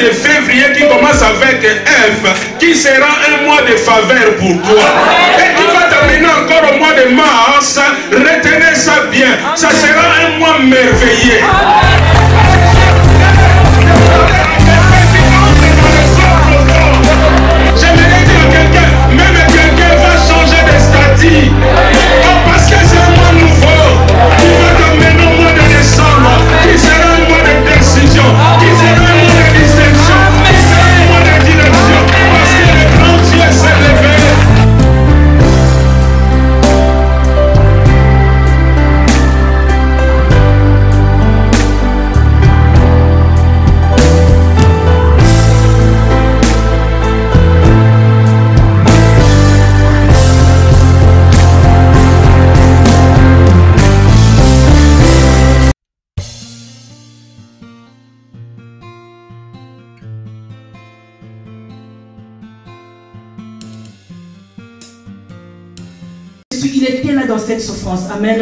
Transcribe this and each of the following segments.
de février qui commence avec F, qui sera un mois de faveur pour toi. Et qui va terminer encore au mois de mars. Retenez ça bien. Ça sera un mois merveilleux. J'aimerais dire à quelqu'un, même quelqu'un va changer de statut. Oh, parce que c'est un mois nouveau. Qui va t'amener au mois de décembre. Qui sera un mois de décision. Qui sera un mois de distinction. Qui sera un mois de direction. Parce que le grand Dieu s'est levé. Il était là dans cette souffrance. Amen.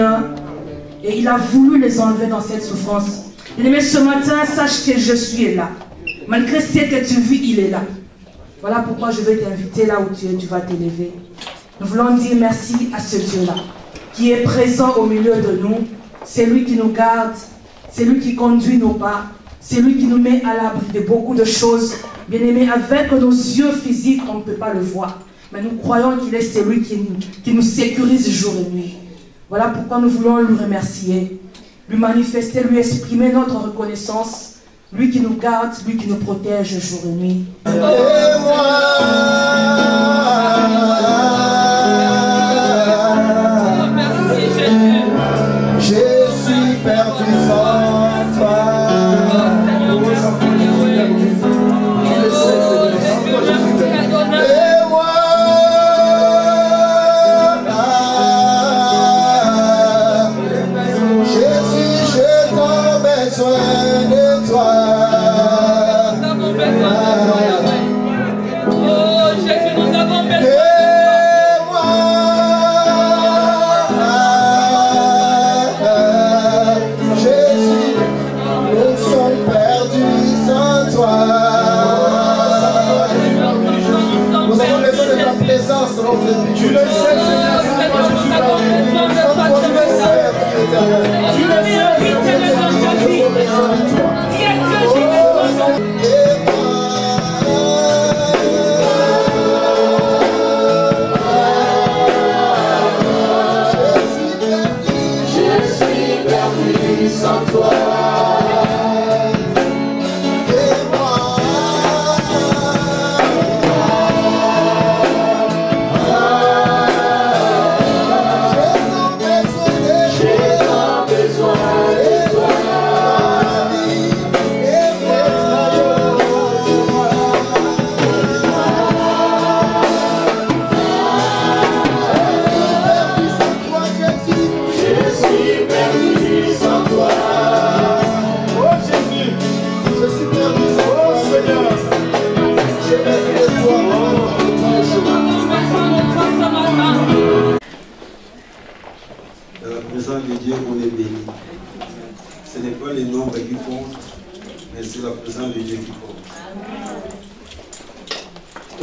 Et il a voulu les enlever dans cette souffrance. Mais ce matin, sache que je suis là. Malgré ce que tu vis, il est là. Voilà pourquoi je vais t'inviter là où tu es, tu vas t'élever. Nous voulons dire merci à ce Dieu-là, qui est présent au milieu de nous. C'est lui qui nous garde, c'est lui qui conduit nos pas, c'est lui qui nous met à l'abri de beaucoup de choses. Bien-aimés, avec nos yeux physiques, on ne peut pas le voir. Mais nous croyons qu'il est celui qui nous sécurise jour et nuit. Voilà pourquoi nous voulons lui remercier, lui manifester, lui exprimer notre reconnaissance, lui qui nous garde, lui qui nous protège jour et nuit.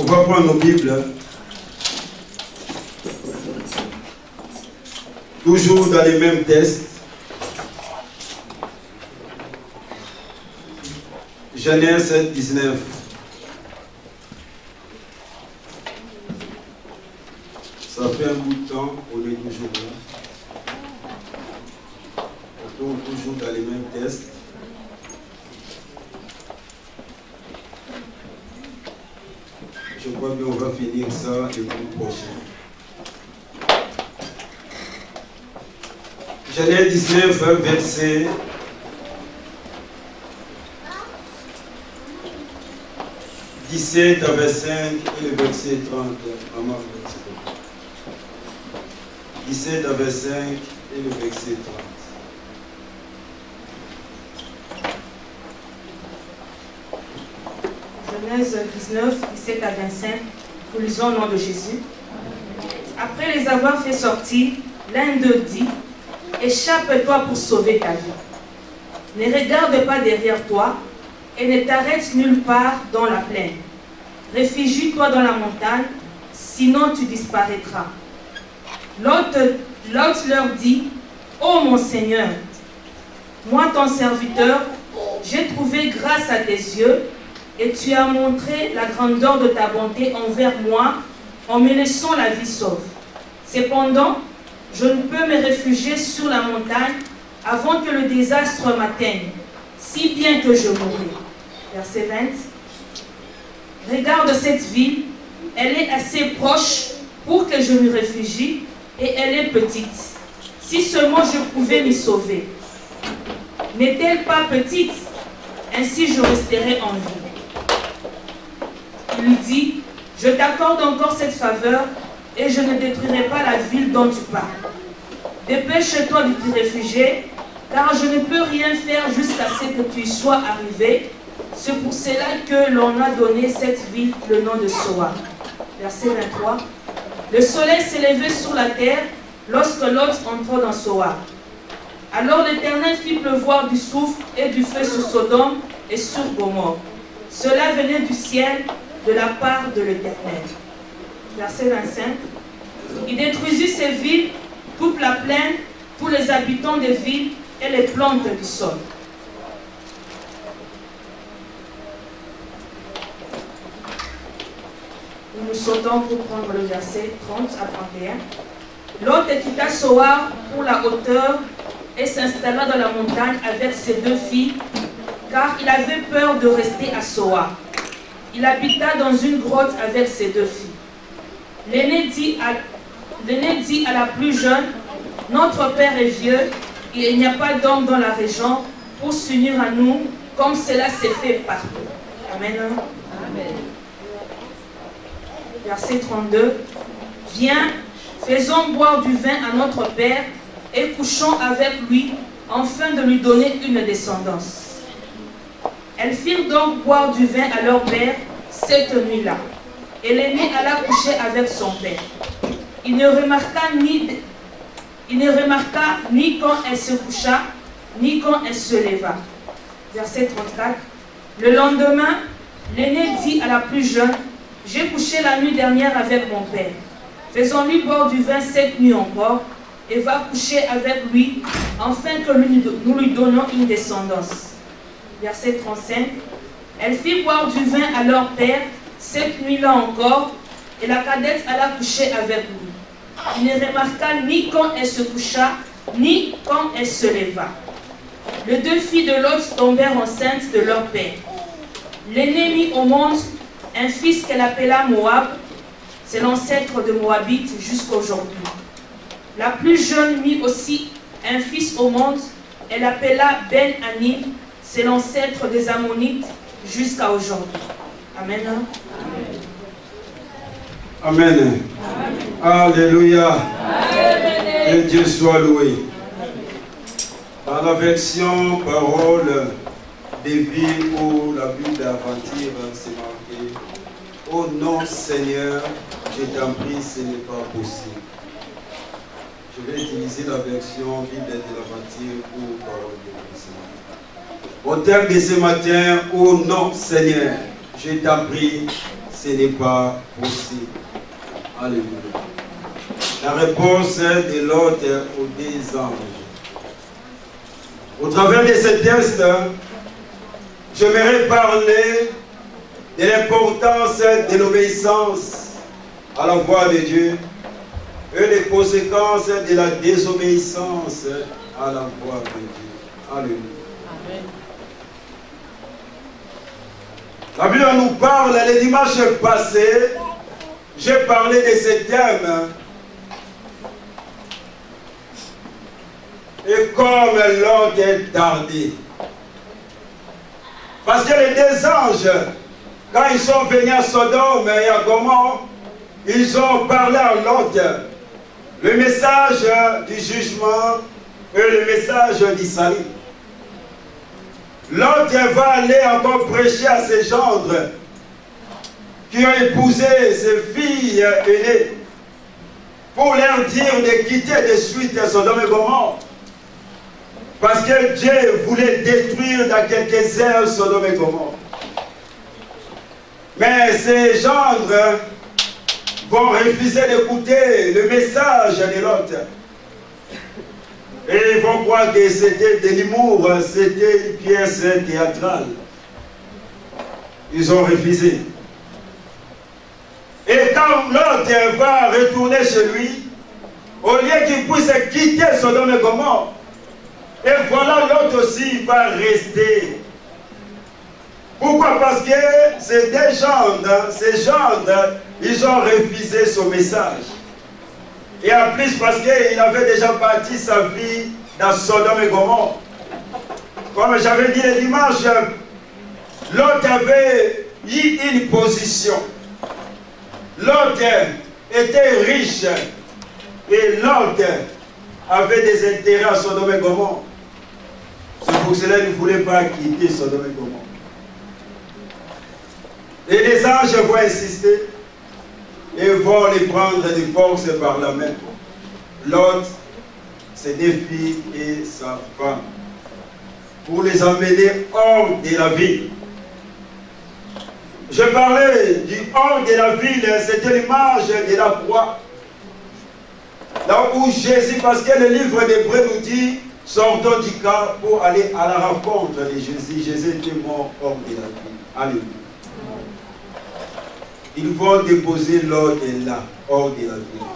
On va prendre nos Bibles. Toujours dans les mêmes textes. Genèse 7, 19. Ça fait un bout de temps qu'on est toujours là. On tourne toujours dans les mêmes textes. Je crois qu'on va finir ça le mois prochain. Genèse 19, verset 17 à 25 et le verset 30. 17 à 25 et le verset 30. Genèse 19, 17 à 25, nous lisons au nom de Jésus. Après les avoir fait sortir, l'un d'eux dit, « Échappe-toi pour sauver ta vie. Ne regarde pas derrière toi et ne t'arrête nulle part dans la plaine. Réfugie-toi dans la montagne, sinon tu disparaîtras. Lot leur dit, ô mon Seigneur, moi ton serviteur, j'ai trouvé grâce à tes yeux, et tu as montré la grandeur de ta bonté envers moi, en me laissant la vie sauve. Cependant, je ne peux me réfugier sur la montagne avant que le désastre m'atteigne, si bien que je mourrai. Verset 20. Regarde cette ville, elle est assez proche pour que je m'y réfugie, et elle est petite. Si seulement je pouvais m'y sauver. N'est-elle pas petite? Ainsi je resterai en vie. Il lui dit, je t'accorde encore cette faveur, et je ne détruirai pas la ville dont tu parles. Dépêche-toi de t'y réfugier, car je ne peux rien faire jusqu'à ce que tu y sois arrivé. C'est pour cela que l'on a donné cette ville le nom de Soar. Verset 23. Le soleil s'est levé sur la terre lorsque Lot entra dans Soar. Alors l'Éternel fit pleuvoir du soufre et du feu sur Sodome et sur Gomorrhe. Cela venait du ciel de la part de l'Éternel. Verset 25. Il détruisit ces villes, toute la plaine, tous les habitants des villes et les plantes du sol. Nous sautons pour prendre le verset 30 à 31. Lot quitta Soar pour la hauteur et s'installa dans la montagne avec ses deux filles, car il avait peur de rester à Soar. Il habita dans une grotte avec ses deux filles. L'aîné dit à la plus jeune, « Notre père est vieux, et il n'y a pas d'homme dans la région pour s'unir à nous, comme cela s'est fait partout. » Amen. Amen. Verset 32. « Viens, faisons boire du vin à notre père, et couchons avec lui, afin de lui donner une descendance. » Elles firent donc boire du vin à leur père cette nuit-là. Et l'aîné alla coucher avec son père. Il ne remarqua ni quand elle se coucha, ni quand elle se leva. Verset 34. Le lendemain, l'aîné dit à la plus jeune, « J'ai couché la nuit dernière avec mon père. Faisons-lui boire du vin cette nuit encore, et va coucher avec lui, afin que nous lui donnons une descendance. » Verset 35. Elle fit boire du vin à leur père cette nuit-là encore, et la cadette alla coucher avec lui. Il ne remarqua ni quand elle se coucha, ni quand elle se leva. Les deux filles de Lot tombèrent enceintes de leur père. L'aînée mit au monde un fils qu'elle appela Moab, c'est l'ancêtre de Moabite jusqu'à aujourd'hui. La plus jeune mit aussi un fils au monde, elle appela Ben-Ani, c'est l'ancêtre des Ammonites jusqu'à aujourd'hui. Amen. Amen. Amen. Alléluia. Amen. Que Dieu soit loué. Dans la version parole des vies où la Bible d'aventure c'est marqué, ô non Seigneur, je t'en prie, ce n'est pas possible. Je vais utiliser la version Bible de l'aventure ou parole de Dieu. Au terme de ce matin, ô non Seigneur, je t'en prie, ce n'est pas possible. Alléluia. La réponse de l'autre aux deux anges. Au travers de ce texte, j'aimerais parler de l'importance de l'obéissance à la voix de Dieu et les conséquences de la désobéissance à la voix de Dieu. Alléluia. Amen. La Bible nous parle, le dimanche passé, j'ai parlé de ce thème. Et comme l'autre est tardé. Parce que les deux anges, quand ils sont venus à Sodome et à Gomorrhe, ils ont parlé à l'autre. Le message du jugement et le message du salut. L'autre va aller encore prêcher à ses gendres qui ont épousé ses filles aînées pour leur dire de quitter de suite Sodome et Gomorrhe. Parce que Dieu voulait détruire dans quelques heures Sodome et Gomorrhe. Mais ces gendres vont refuser d'écouter le message de l'autre. Et ils vont croire que c'était de l'humour, c'était une pièce théâtrale. Ils ont refusé. Et quand l'autre va retourner chez lui, au lieu qu'il puisse quitter Sodome et Gomorrhe, et voilà l'autre aussi va rester. Pourquoi? Parce que c'est des gens, ces gens, ils ont refusé son message. Et en plus parce qu'il avait déjà bâti sa vie dans Sodome et Gomorrhe. Comme j'avais dit le dimanche, l'autre avait eu une position. L'autre était riche. Et l'autre avait des intérêts à Sodome et Gomorrhe. C'est pour cela qu'il ne voulait pas quitter Sodome et Gomorrhe. Et les anges vont insister et vont les prendre de force par la main. L'autre, ses deux filles et sa femme, pour les emmener hors de la ville. Je parlais du hors de la ville, c'était l'image de la croix. Là où Jésus, parce que le livre d'Hébreux nous dit, sortons du cas pour aller à la rencontre de Jésus. Jésus était mort hors de la ville. Alléluia. Ils vont déposer l'ordre là, hors de la ville.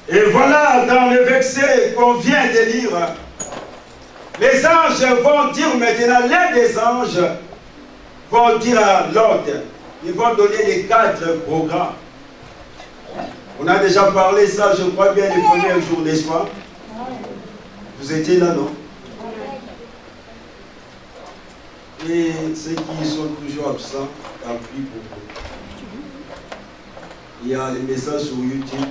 Et voilà, dans le verset qu'on vient de lire, les anges vont dire maintenant, l'un des anges vont dire à l'autre, ils vont donner les 4 programmes. On a déjà parlé ça, je crois bien, les premiers jours, n'est-ce pas? Vous étiez là, non? Et ceux qui sont toujours absents, tant pis pour vous. Il y a les messages sur YouTube.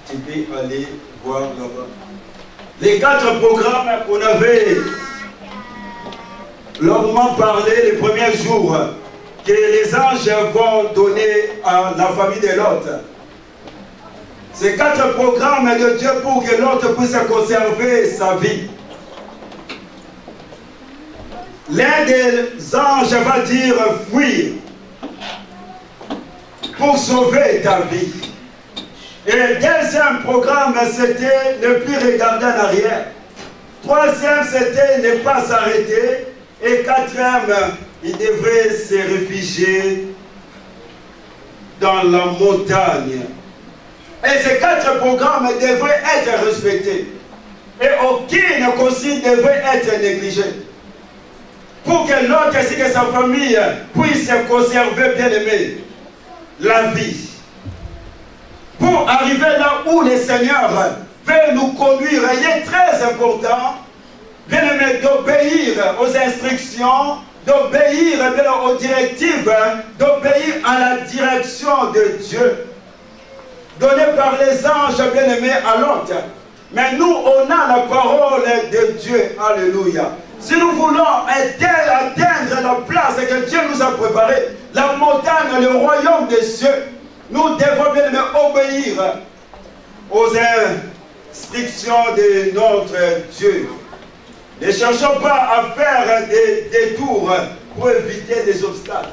Tu peux aller voir là-bas. Les 4 programmes qu'on avait longuement parlé les premiers jours, que les anges vont donner à la famille de l'autre. Ces 4 programmes de Dieu pour que l'autre puisse conserver sa vie. L'un des anges va dire fuir pour sauver ta vie. Et le deuxième programme, c'était ne plus regarder en arrière. Troisième, c'était ne pas s'arrêter. Et quatrième, il devrait se réfugier dans la montagne. Et ces 4 programmes devraient être respectés. Et aucune consigne devrait être négligée. Pour que l'autre ainsi que sa famille puisse conserver, bien aimé, la vie. Pour arriver là où le Seigneur veut nous conduire, il est très important, bien aimé, d'obéir aux instructions, d'obéir aux directives, d'obéir à la direction de Dieu, donnée par les anges, bien aimés, à l'autre. Mais nous, on a la parole de Dieu. Alléluia. Si nous voulons atteindre la place que Dieu nous a préparée, la montagne, le royaume des cieux, nous devons bien obéir aux instructions de notre Dieu. Ne cherchons pas à faire des détours pour éviter des obstacles.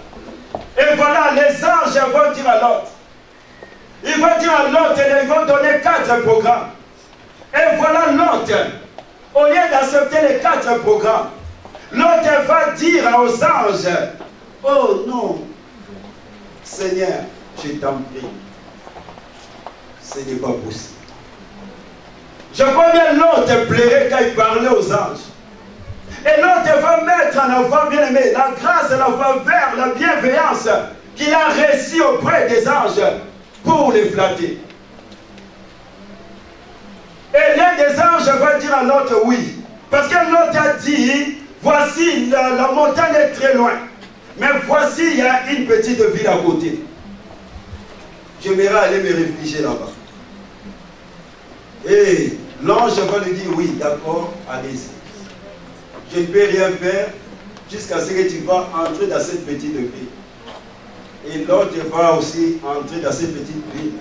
Et voilà, les anges vont dire à l'autre. Ils vont dire à l'autre et ils vont donner 4 programmes. Et voilà l'autre. Au lieu d'accepter les 4 programmes, l'autre va dire aux anges, oh non, Seigneur, je t'en prie, ce n'est pas possible. Je vois bien l'autre pleurer quand il parlait aux anges. Et l'autre va mettre en avant, bien aimé, la grâce, la faveur, la bienveillance qu'il a reçue auprès des anges pour les flatter. Et l'un des anges va dire à l'autre oui. Parce que l'autre a dit, voici, la montagne est très loin. Mais voici, il y a une petite ville à côté. J'aimerais aller me réfugier là-bas. Et l'ange va lui dire, oui, d'accord, allez-y. Je ne peux rien faire jusqu'à ce que tu vas entrer dans cette petite ville. Et l'autre va aussi entrer dans cette petite ville.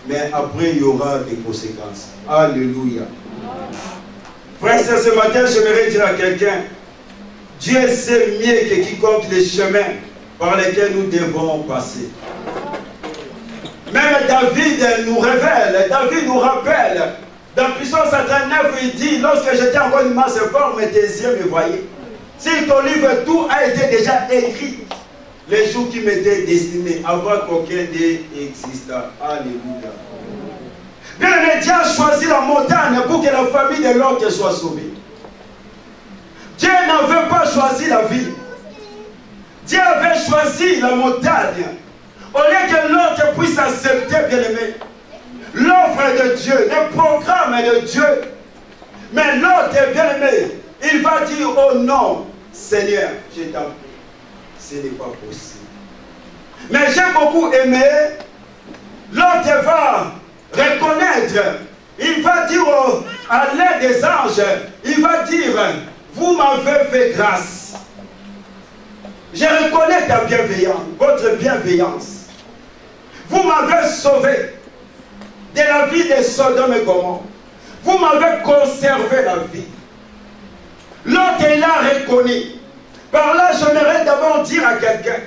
Mais après, il y aura des conséquences. Alléluia. Frère, ce matin, j'aimerais dire à quelqu'un, Dieu sait mieux que quiconque les chemins par lesquels nous devons passer. Même David nous révèle, David nous rappelle, dans Psaume 139, il dit, lorsque j'étais encore une masse forme, tes yeux me voyaient. Si ton livre, tout a été déjà écrit, les jours qui m'étaient destinés, avant qu'aucun d'eux existe. Alléluia. Bien aimé, Dieu a choisi la montagne pour que la famille de l'autre soit sauvée. Dieu n'avait pas choisi la ville. Dieu avait choisi la montagne. Au lieu que l'autre puisse accepter, bien aimé, l'offre de Dieu, le programme de Dieu. Mais l'autre, bien aimé, il va dire, oh non, Seigneur, je t'en prie, ce n'est pas possible. Mais j'ai beaucoup aimé, l'autre va reconnaître, il va dire à l'aide des anges, il va dire, vous m'avez fait grâce. Je reconnais ta bienveillance, votre bienveillance. Vous m'avez sauvé de la vie de Sodome et Gomorrhe. Vous m'avez conservé la vie. L'autre, il a reconnu. Par là, j'aimerais d'abord dire à quelqu'un,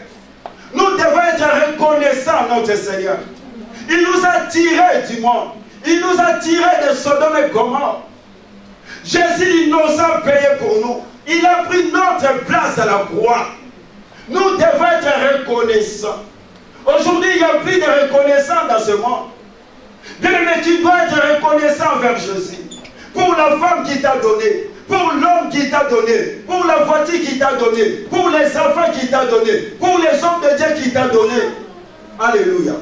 nous devons être reconnaissants, notre Seigneur. Il nous a tirés du monde. Il nous a tirés de Sodome et Gomorrhe. Jésus innocent payé pour nous. Il a pris notre place à la croix. Nous devons être reconnaissants. Aujourd'hui, il n'y a plus de reconnaissance dans ce monde. Bien aimé, tu dois être reconnaissant envers Jésus. Pour la femme qui t'a donné, pour l'homme qui t'a donné, pour la voiture qui t'a donné, pour les enfants qui t'a donné, pour les hommes de Dieu qui t'a donné. Alléluia.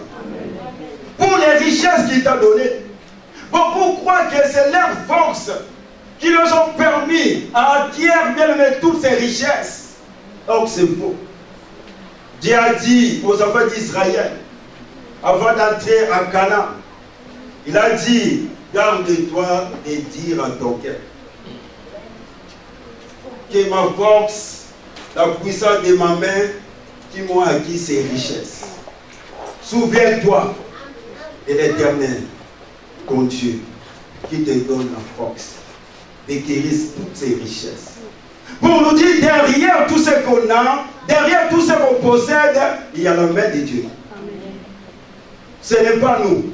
Pour les richesses qu'il t'a donné. Beaucoup croient que c'est leur force qui leur ont permis à acquérir bien aimé toutes ces richesses. Donc c'est faux. Dieu a dit aux enfants d'Israël, avant d'entrer à Canaan, il a dit, garde-toi de dire à ton cœur que ma force, la puissance de ma main qui m'ont acquis ces richesses. Souviens-toi de l'Éternel, ton Dieu, qui te donne la force d'acquérir toutes ces richesses. Pour nous dire, derrière tout ce qu'on a, derrière tout ce qu'on possède, il y a la main de Dieu. Ce n'est pas nous.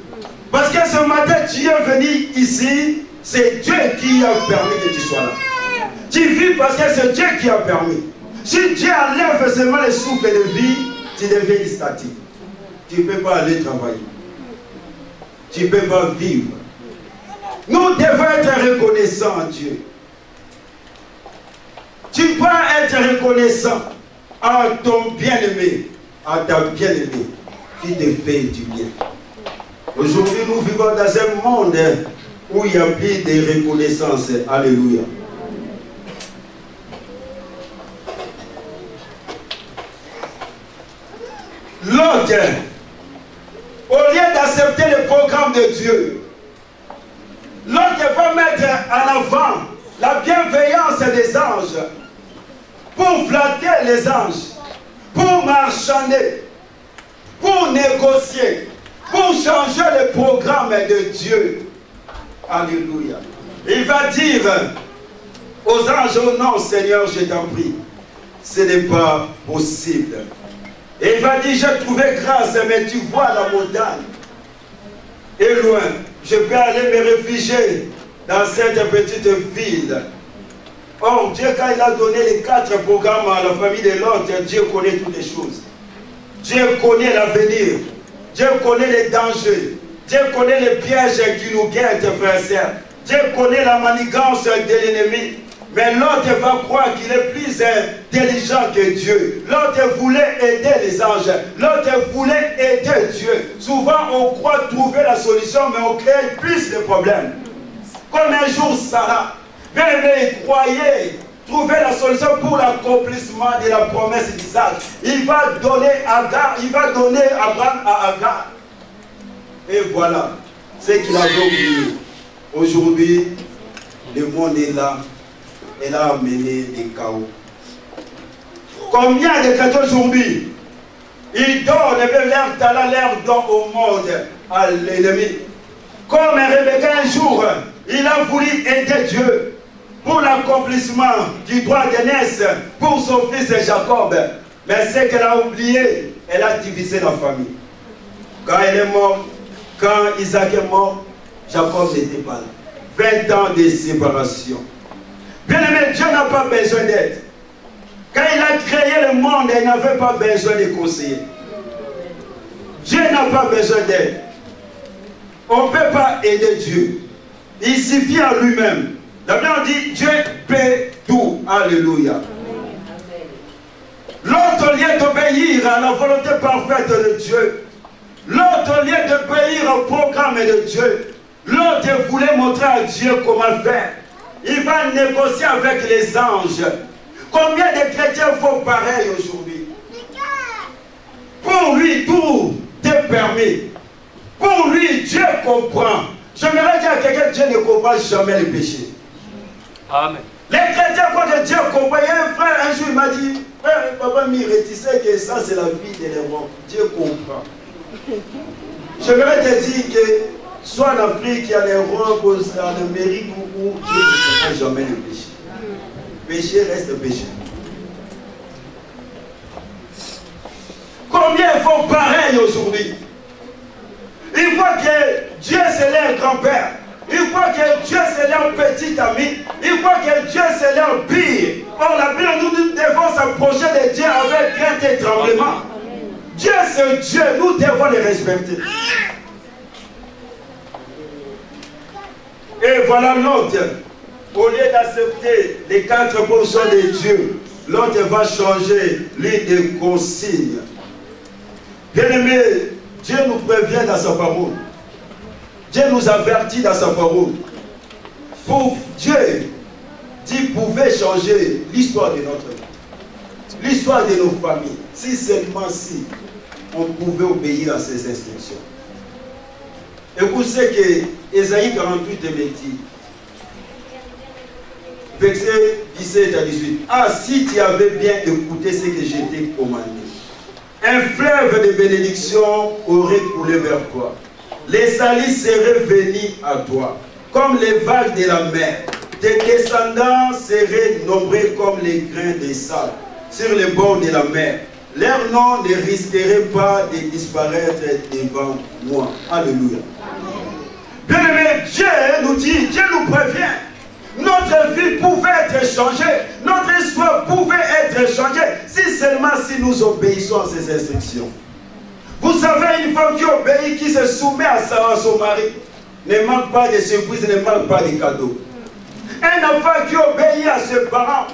Parce que ce matin, tu es venu ici, c'est Dieu qui a permis que tu sois là. Tu vis parce que c'est Dieu qui a permis. Si Dieu enlève seulement le souffle de vie, tu deviens statique. Tu ne peux pas aller travailler. Tu ne peux pas vivre. Nous devons être reconnaissants à Dieu. Tu dois être reconnaissant à ton bien-aimé, à ta bien-aimée qui te fait du bien. Aujourd'hui, nous vivons dans un monde où il n'y a plus de reconnaissance. Alléluia. L'autre, au lieu d'accepter le programme de Dieu, l'autre va mettre en avant la bienveillance des anges pour flatter les anges, pour marchander, pour négocier, pour changer le programme de Dieu. Alléluia. Il va dire aux anges, oh non Seigneur, je t'en prie, ce n'est pas possible. Et il va dire, j'ai trouvé grâce, mais tu vois la montagne est loin. Je peux aller me réfugier dans cette petite ville. Or, Dieu, quand il a donné les 4 programmes à la famille de l'autre, Dieu connaît toutes les choses. Dieu connaît l'avenir. Dieu connaît les dangers. Dieu connaît les pièges qui nous guettent, frères et sœurs. Dieu connaît la manigance de l'ennemi. Mais l'autre va croire qu'il est plus intelligent que Dieu. L'autre voulait aider les anges. L'autre voulait aider Dieu. Souvent, on croit trouver la solution, mais on crée plus de problèmes. Comme un jour, Sarah, il croyait trouver la solution pour l'accomplissement de la promesse d'Isaac. Il va donner Abraham à Agar. Et voilà ce qu'il avait oublié. Aujourd'hui, le monde est là. Elle a amené des chaos. Combien de chrétiens aujourd'hui, ils donnent leur talent, leur don au monde, à l'ennemi. Comme Rebecca un jour, il a voulu aider Dieu pour l'accomplissement du droit d'aînesse pour son fils Jacob. Mais ce qu'elle a oublié, elle a divisé la famille. Quand elle est morte, quand Isaac est mort, Jacob n'était pas là. 20 ans de séparation. Bien aimé, Dieu n'a pas besoin d'aide. Quand il a créé le monde, il n'avait pas besoin de conseillers. Dieu n'a pas besoin d'aide. On ne peut pas aider Dieu. Il suffit à lui-même. La Bible dit, Dieu peut tout. Alléluia. L'autre lieu d'obéir à la volonté parfaite de Dieu. L'autre lieu d'obéir au programme de Dieu. L'autre voulait montrer à Dieu comment faire. Il va négocier avec les anges. Combien de chrétiens font pareil aujourd'hui? Pour lui, tout est permis. Pour lui, Dieu comprend. J'aimerais dire à quelqu'un, Dieu ne comprend jamais les péchés. Amen. Les chrétiens, quand Dieu comprend, il y a un frère, un jour, il m'a dit, frère, papa Mire, tu sais que ça, c'est la vie de l'Europe. Dieu comprend. J'aimerais te dire que, soit en Afrique, en Europe, en Amérique, où Dieu ne comprend jamais les péchés. Péché reste péché. Combien font pareil aujourd'hui? Ils voient que Dieu c'est leur grand-père. Ils voient que Dieu c'est leur petit ami. Ils voient que Dieu c'est leur pire. Or la Bible, nous devons s'approcher de Dieu avec crainte et tremblement. Dieu c'est Dieu, nous devons le respecter. Et voilà l'autre. Au lieu d'accepter les 4% de Dieu, l'autre va changer l'une des consignes. Bien-aimé, Dieu nous prévient dans sa parole. Dieu nous avertit dans sa parole. Pour Dieu, Dieu pouvait changer l'histoire de notre vie, l'histoire de nos familles, si seulement si on pouvait obéir à ses instructions. Et vous savez que Ésaïe 48 me dit, verset 17 à 18. Ah, si tu avais bien écouté ce que je t'ai commandé, un fleuve de bénédiction aurait coulé vers toi. Les salis seraient venus à toi, comme les vagues de la mer. Tes descendants seraient nombreux comme les grains de sable sur les bords de la mer. Leur nom ne risquerait pas de disparaître devant moi. Alléluia. Bien-aimé, Dieu nous dit, Dieu nous prévient. Notre vie pouvait être changée, notre histoire pouvait être changée, si seulement si nous obéissons à ses instructions. Vous savez, une femme qui obéit, qui se soumet à son mari, ne manque pas de surprises, ne manque pas de cadeaux. Un enfant qui obéit à ses parents,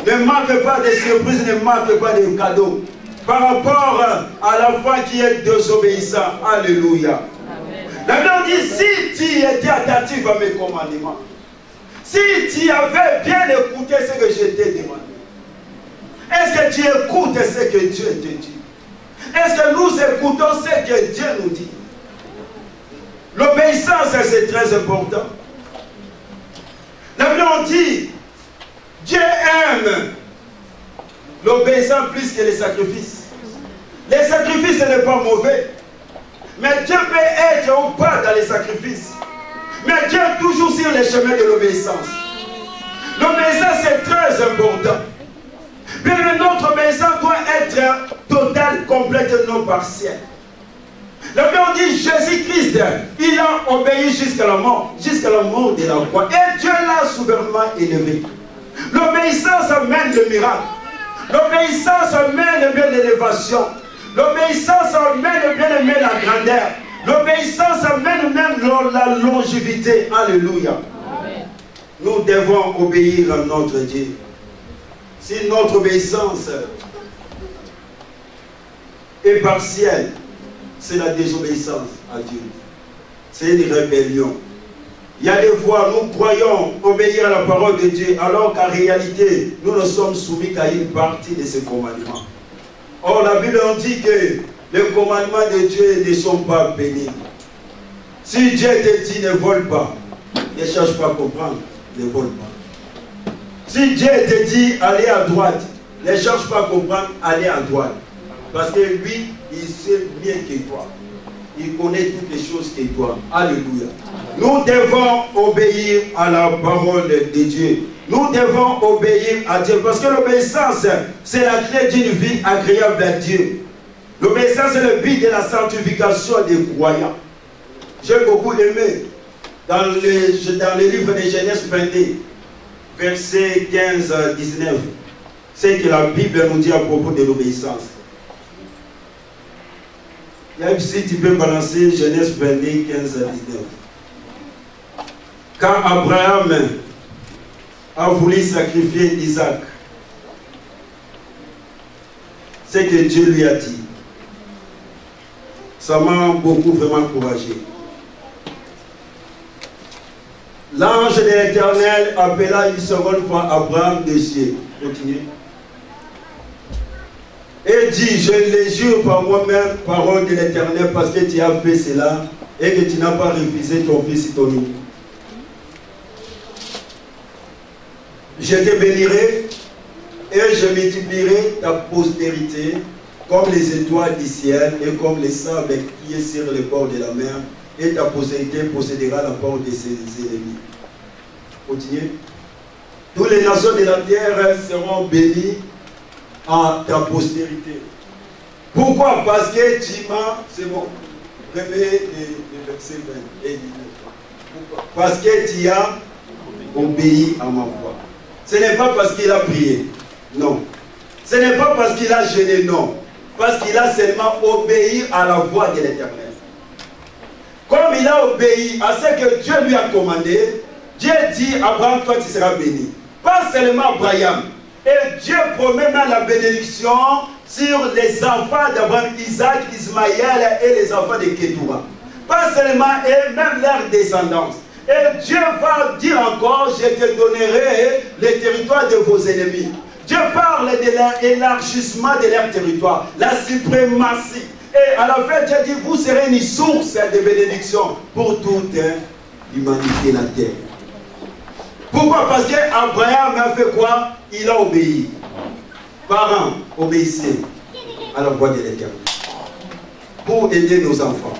ne manque pas de surprises, ne manque pas de cadeaux. Par rapport à l'enfant qui est désobéissant. Alléluia. La Bible dit, si tu étais attentif à mes commandements, si tu avais bien écouté ce que je t'ai demandé, est-ce que tu écoutes ce que Dieu te dit? Est-ce que nous écoutons ce que Dieu nous dit? L'obéissance, c'est très important. La Bible dit, Dieu aime l'obéissance plus que les sacrifices. Les sacrifices, ce n'est pas mauvais. Mais Dieu peut être ou pas dans les sacrifices. Mais Dieu est toujours sur le chemin de l'obéissance. L'obéissance est très important. Bien, notre obéissance doit être totale, complète, non partielle. La Bible dit Jésus-Christ, il a obéi jusqu'à la mort de la croix. Et Dieu l'a souverainement élevé. L'obéissance amène le miracle. L'obéissance amène bien l'élévation. L'obéissance amène bien aimé la grandeur. L'obéissance amène même la longévité. Alléluia. Amen. Nous devons obéir à notre Dieu. Si notre obéissance est partielle, c'est la désobéissance à Dieu. C'est une rébellion. Il y a des fois, nous croyons obéir à la parole de Dieu, alors qu'en réalité, nous ne sommes soumis qu'à une partie de ses commandements. Or, la Bible dit que les commandements de Dieu ne sont pas pénibles. Si Dieu te dit ne vole pas, ne cherche pas à comprendre, ne vole pas. Si Dieu te dit aller à droite, ne cherche pas à comprendre, aller à droite. Parce que lui, il sait mieux que toi. il connaît toutes les choses que toi. Alléluia. Nous devons obéir à la parole de Dieu. Nous devons obéir à Dieu. Parce que l'obéissance, c'est la clé d'une vie agréable à Dieu. L'obéissance, c'est le but de la sanctification des croyants. J'ai beaucoup aimé dans le livre de Genèse 22, verset 15-19, ce que la Bible nous dit à propos de l'obéissance. Si tu peux balancer Genèse 22, 15-19. Quand Abraham a voulu sacrifier Isaac, c'est que Dieu lui a dit. Ça m'a beaucoup vraiment encouragé. L'ange de l'Éternel appela une seconde fois Abraham des cieux. Continuez. Et dit, je le jure par moi-même, parole de l'Éternel, parce que tu as fait cela et que tu n'as pas refusé ton fils et ton unique. Je te bénirai et je multiplierai ta postérité comme les étoiles du ciel et comme les sables qui est sur le bord de la mer, et ta postérité possédera la porte de ses ennemis. Continuez. Toutes les nations de la terre seront bénies en ta postérité. Pourquoi? Parce que tu m'as... C'est bon. Réveillez le verset 20 et 19. Pourquoi? Parce que tu as obéi à ma voix. Ce n'est pas parce qu'il a prié. Non. Ce n'est pas parce qu'il a jeûné. Non. Parce qu'il a seulement obéi à la voix de l'Éternel. Comme il a obéi à ce que Dieu lui a commandé, Dieu dit, Abraham, toi tu seras béni. Pas seulement Abraham. Et Dieu promet même la bénédiction sur les enfants d'Abraham, Isaac, Ismaël et les enfants de Kétoura. Pas seulement, et même leur descendance. Et Dieu va dire encore, je te donnerai les territoires de vos ennemis. Dieu parle de l'élargissement de leur territoire, la suprématie. Et à la fin, Dieu dit, vous serez une source de bénédiction pour toute l'humanité, la terre. Pourquoi? Parce qu'Abraham a fait quoi? Il a obéi. Parents, obéissez à la voix de l'Éternel pour aider nos enfants.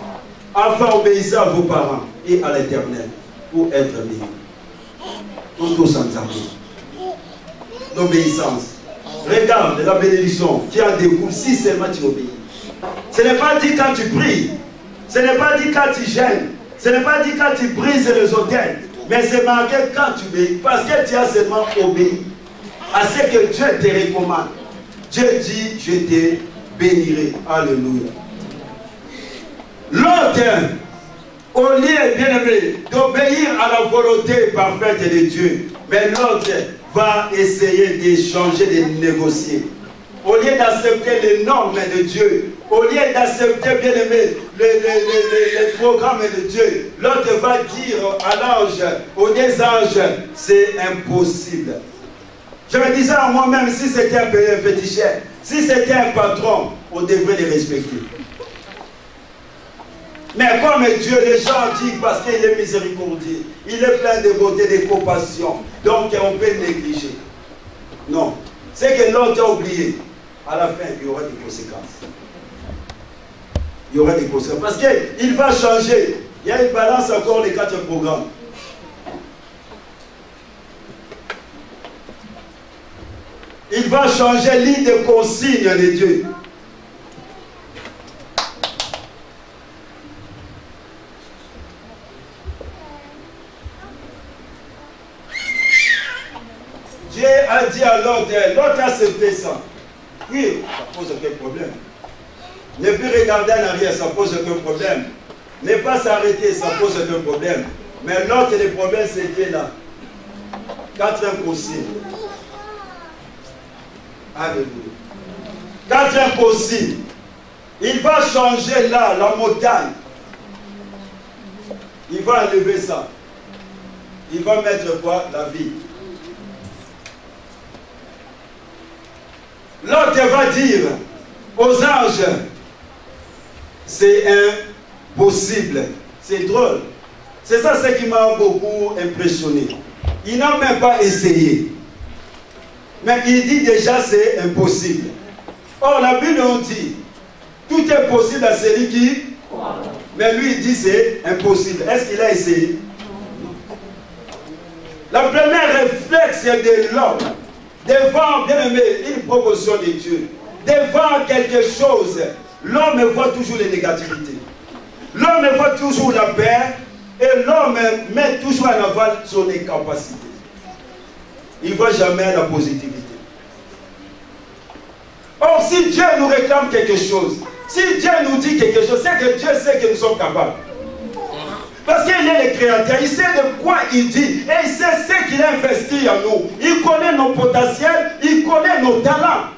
Enfin, obéissez à vos parents et à l'Éternel pour être bénis. Nous tous ensemble. L'obéissance. Regarde la bénédiction qui en découle si seulement tu obéis. Ce n'est pas dit quand tu pries. Ce n'est pas dit quand tu gênes. Ce n'est pas dit quand tu brises les autels. Mais c'est marqué quand tu obéis. Parce que tu as seulement obéi à ce que Dieu te recommande. Dieu dit, je te bénirai. Alléluia. L'autre, au lieu, bien aimé, d'obéir à la volonté parfaite de Dieu, mais l'autre va essayer de changer, de négocier. Au lieu d'accepter les normes de Dieu, au lieu d'accepter, bien aimé, les programmes de Dieu, l'autre va dire à l'ange, aux des anges, c'est impossible. Je me disais à moi-même, si c'était un féticheur, si c'était un patron, on devrait les respecter. Mais comme Dieu, les gens disent parce qu'il est miséricordieux, il est plein de beauté, de compassion, donc on peut négliger. Non. C'est que l'autre a oublié. À la fin, il y aura des conséquences. Il y aura des conséquences. Parce qu'il va changer. Il y a une balance encore les 4 programmes. Il va changer l'île de consigne de Dieu. Dieu a dit à l'autre, l'autre a accepté ça. Oui, ça pose aucun problème. Ne plus regarder en arrière, ça pose aucun problème. Ne pas s'arrêter, ça pose aucun problème. Mais l'autre, le problème, c'était là. 4 consignes. Alléluia. 4 consignes. Il va changer là, la montagne. Il va enlever ça. Il va mettre quoi? La vie. L'autre va dire aux anges, c'est impossible. C'est drôle. C'est ça ce qui m'a beaucoup impressionné. Il n'a même pas essayé. Mais il dit déjà c'est impossible. Or la Bible nous dit, tout est possible à celui qui croit. Mais lui, il dit c'est impossible. Est-ce qu'il a essayé? La première réflexe de l'homme, devant, bien aimé, une proposition de Dieu, devant quelque chose, l'homme voit toujours les négativités. L'homme voit toujours la peur et l'homme met toujours en avant son incapacité. Il ne voit jamais la positivité. Or, si Dieu nous réclame quelque chose, si Dieu nous dit quelque chose, c'est que Dieu sait que nous sommes capables. Parce qu'il est le créateur, il sait de quoi il dit et il sait ce qu'il a investi en nous. Il connaît nos potentiels, il connaît nos talents.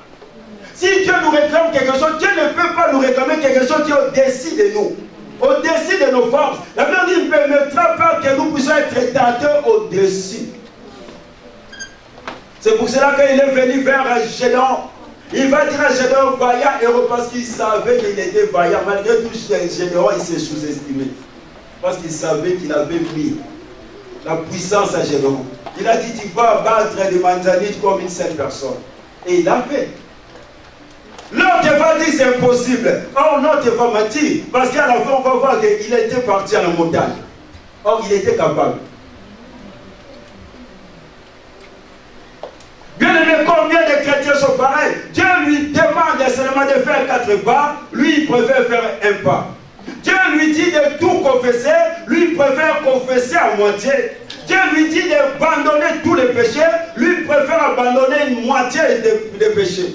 Si Dieu nous réclame quelque chose, Dieu ne peut pas nous réclamer quelque chose qui est au-dessus de nous, au-dessus de nos forces. La Bible dit qu'il ne permettra pas que nous puissions être tenteurs au-dessus. C'est pour cela qu'il est venu vers Gédéon. Il va dire à Gédéon, vaillant héros, parce qu'il savait qu'il était vaillant. Malgré tout, Gédéon, il s'est sous-estimé. Parce qu'il savait qu'il avait mis la puissance à Gédéon. Il a dit, tu vas battre des Manjanites comme une seule personne. Et il l'a fait. L'autre va dire c'est impossible. Or, l'autre va mentir. Parce qu'à la fin, on va voir qu'il était parti à la montagne. Or, il était capable. Bien aimé, combien de chrétiens sont pareils? Dieu lui demande seulement de faire 4 pas, lui il préfère faire un pas. Dieu lui dit de tout confesser, lui il préfère confesser à moitié. Dieu lui dit d'abandonner tous les péchés, lui il préfère abandonner une moitié des péchés.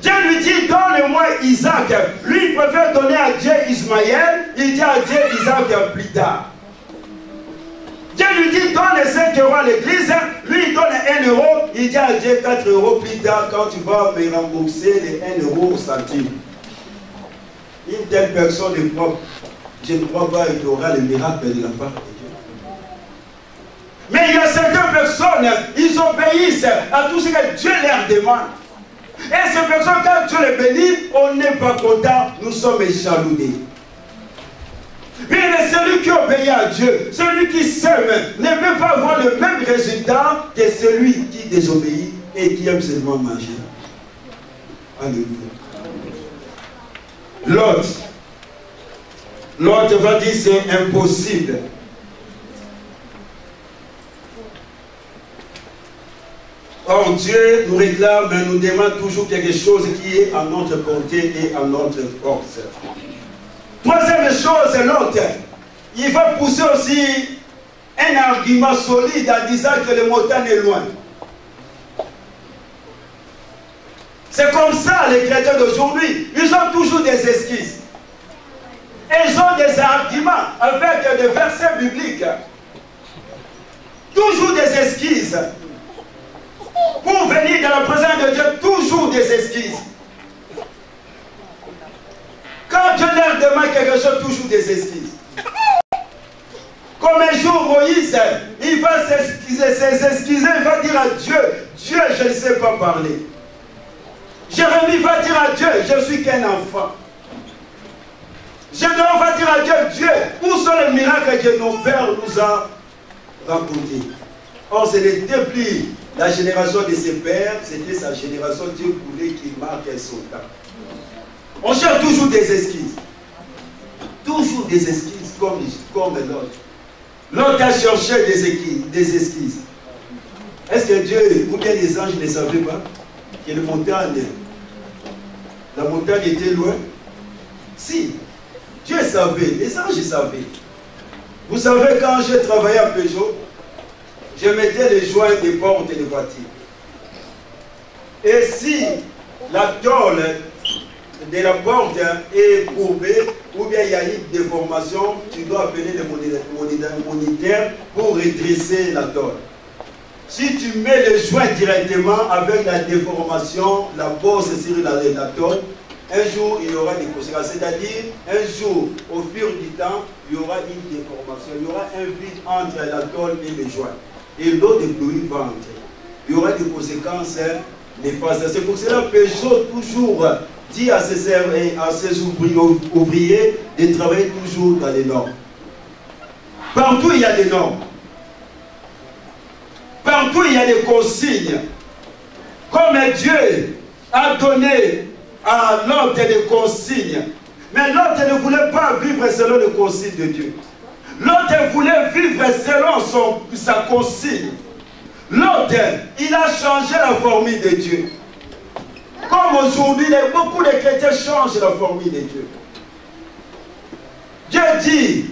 Dieu lui dit donne-moi Isaac, lui il préfère donner à Dieu Ismaël, il dit à Dieu Isaac plus tard. Dieu lui dit donne 5 euros à l'église, lui il donne 1 euro, il dit à Dieu 4 euros plus tard quand tu vas me rembourser les 1 euro au centime. Une telle personne est propre, je ne crois pas qu'il y aura le miracle de la part de Dieu. Mais il y a certaines personnes, ils obéissent à tout ce que Dieu leur demande. Et ces personnes, quand Dieu les bénit, on n'est pas content, nous sommes jalousés. Mais celui qui obéit à Dieu, celui qui sème, ne peut pas avoir le même résultat que celui qui désobéit et qui aime seulement manger. Alléluia. L'autre va dire c'est impossible. Or Dieu nous réclame, nous demande toujours quelque chose qui est à notre portée et à notre force. Troisième chose, l'autre, il va pousser aussi un argument solide en disant que le montagne est loin. C'est comme ça les chrétiens d'aujourd'hui, ils ont toujours des esquisses. Ils ont des arguments avec des versets bibliques. Toujours des esquisses. Pour venir dans la présence de Dieu, toujours des esquisses. Quand Dieu leur demande quelque chose, toujours des esquisses. Comme un jour Moïse, il va s'excuser, il va dire à Dieu, Dieu, je ne sais pas parler. Jérémie va dire à Dieu, je suis qu'un enfant. Gédéon va dire à Dieu, Dieu, où sont les miracles que nos pères nous ont racontés? Or, ce n'était plus la génération de ses pères, c'était sa génération. Dieu voulait qu'il marque son temps. On cherche toujours des esquisses. Toujours des esquisses comme l'autre. L'autre a cherché des esquisses. Est-ce que Dieu, ou bien les anges ne savaient pas que la montagne était loin? Si, Dieu savait, les anges savaient. Vous savez, quand j'ai travaillé à Peugeot, je mettais les joints des portes des voitures. Et si la tôle de la porte est courbée, ou bien il y a une déformation, tu dois appeler le moniteur pour redresser la tôle. Si tu mets le joint directement avec la déformation, la bosse sur la tôle, un jour il y aura des conséquences. C'est-à-dire, un jour, au fur du temps, il y aura une déformation, il y aura un vide entre la tôle et le joint. Et l'eau de pluie va entrer. Il y aura des conséquences néfastes. C'est pour cela que Peugeot toujours dit à ses ouvriers de travailler toujours dans les normes. Partout il y a des normes. Partout il y a des consignes. Comme Dieu a donné à l'ordre des consignes, Mais l'autre ne voulait pas vivre selon le consigne de Dieu. L'autre voulait vivre selon sa consigne. L'autre, il a changé la formule de Dieu. Comme aujourd'hui, beaucoup de chrétiens changent la formule de Dieu. Dieu dit,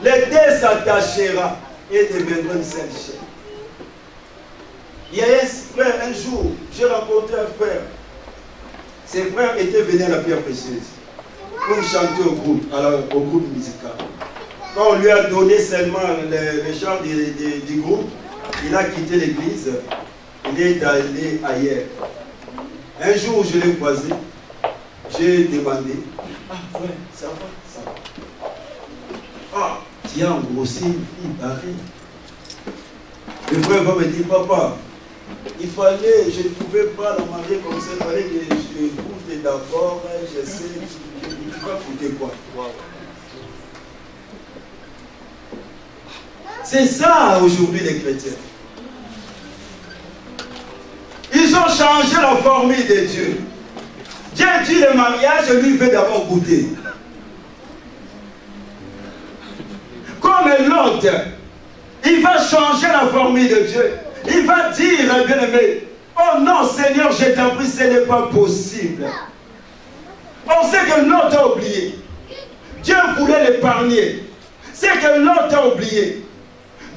les deux s'attachera et deviendront une seule chair. Il y a un frère, un jour, j'ai rencontré un frère. Ses frères étaient venus à la pierre précieuse pour chanter au groupe musical. Quand on lui a donné seulement le chant du groupe, il a quitté l'église, il est allé ailleurs. Un jour, je l'ai croisé, j'ai demandé, ah frère, ça va, ça va. Ah, tu as engrossé une fille pareille. Le frère va me dire, papa, il fallait, je ne pouvais pas la marier comme ça, il fallait que je goûte d'abord, je sais, tu vas goûter quoi. C'est ça aujourd'hui les chrétiens. Ils ont changé la formule de Dieu. Dieu dit le mariage, lui veut d'abord goûter. Comme l'autre, il va changer la formule de Dieu. Il va dire, bien aimé, oh non Seigneur, je t'en prie, ce n'est pas possible. On sait que l'autre a oublié. Dieu voulait l'épargner. C'est que l'autre a oublié.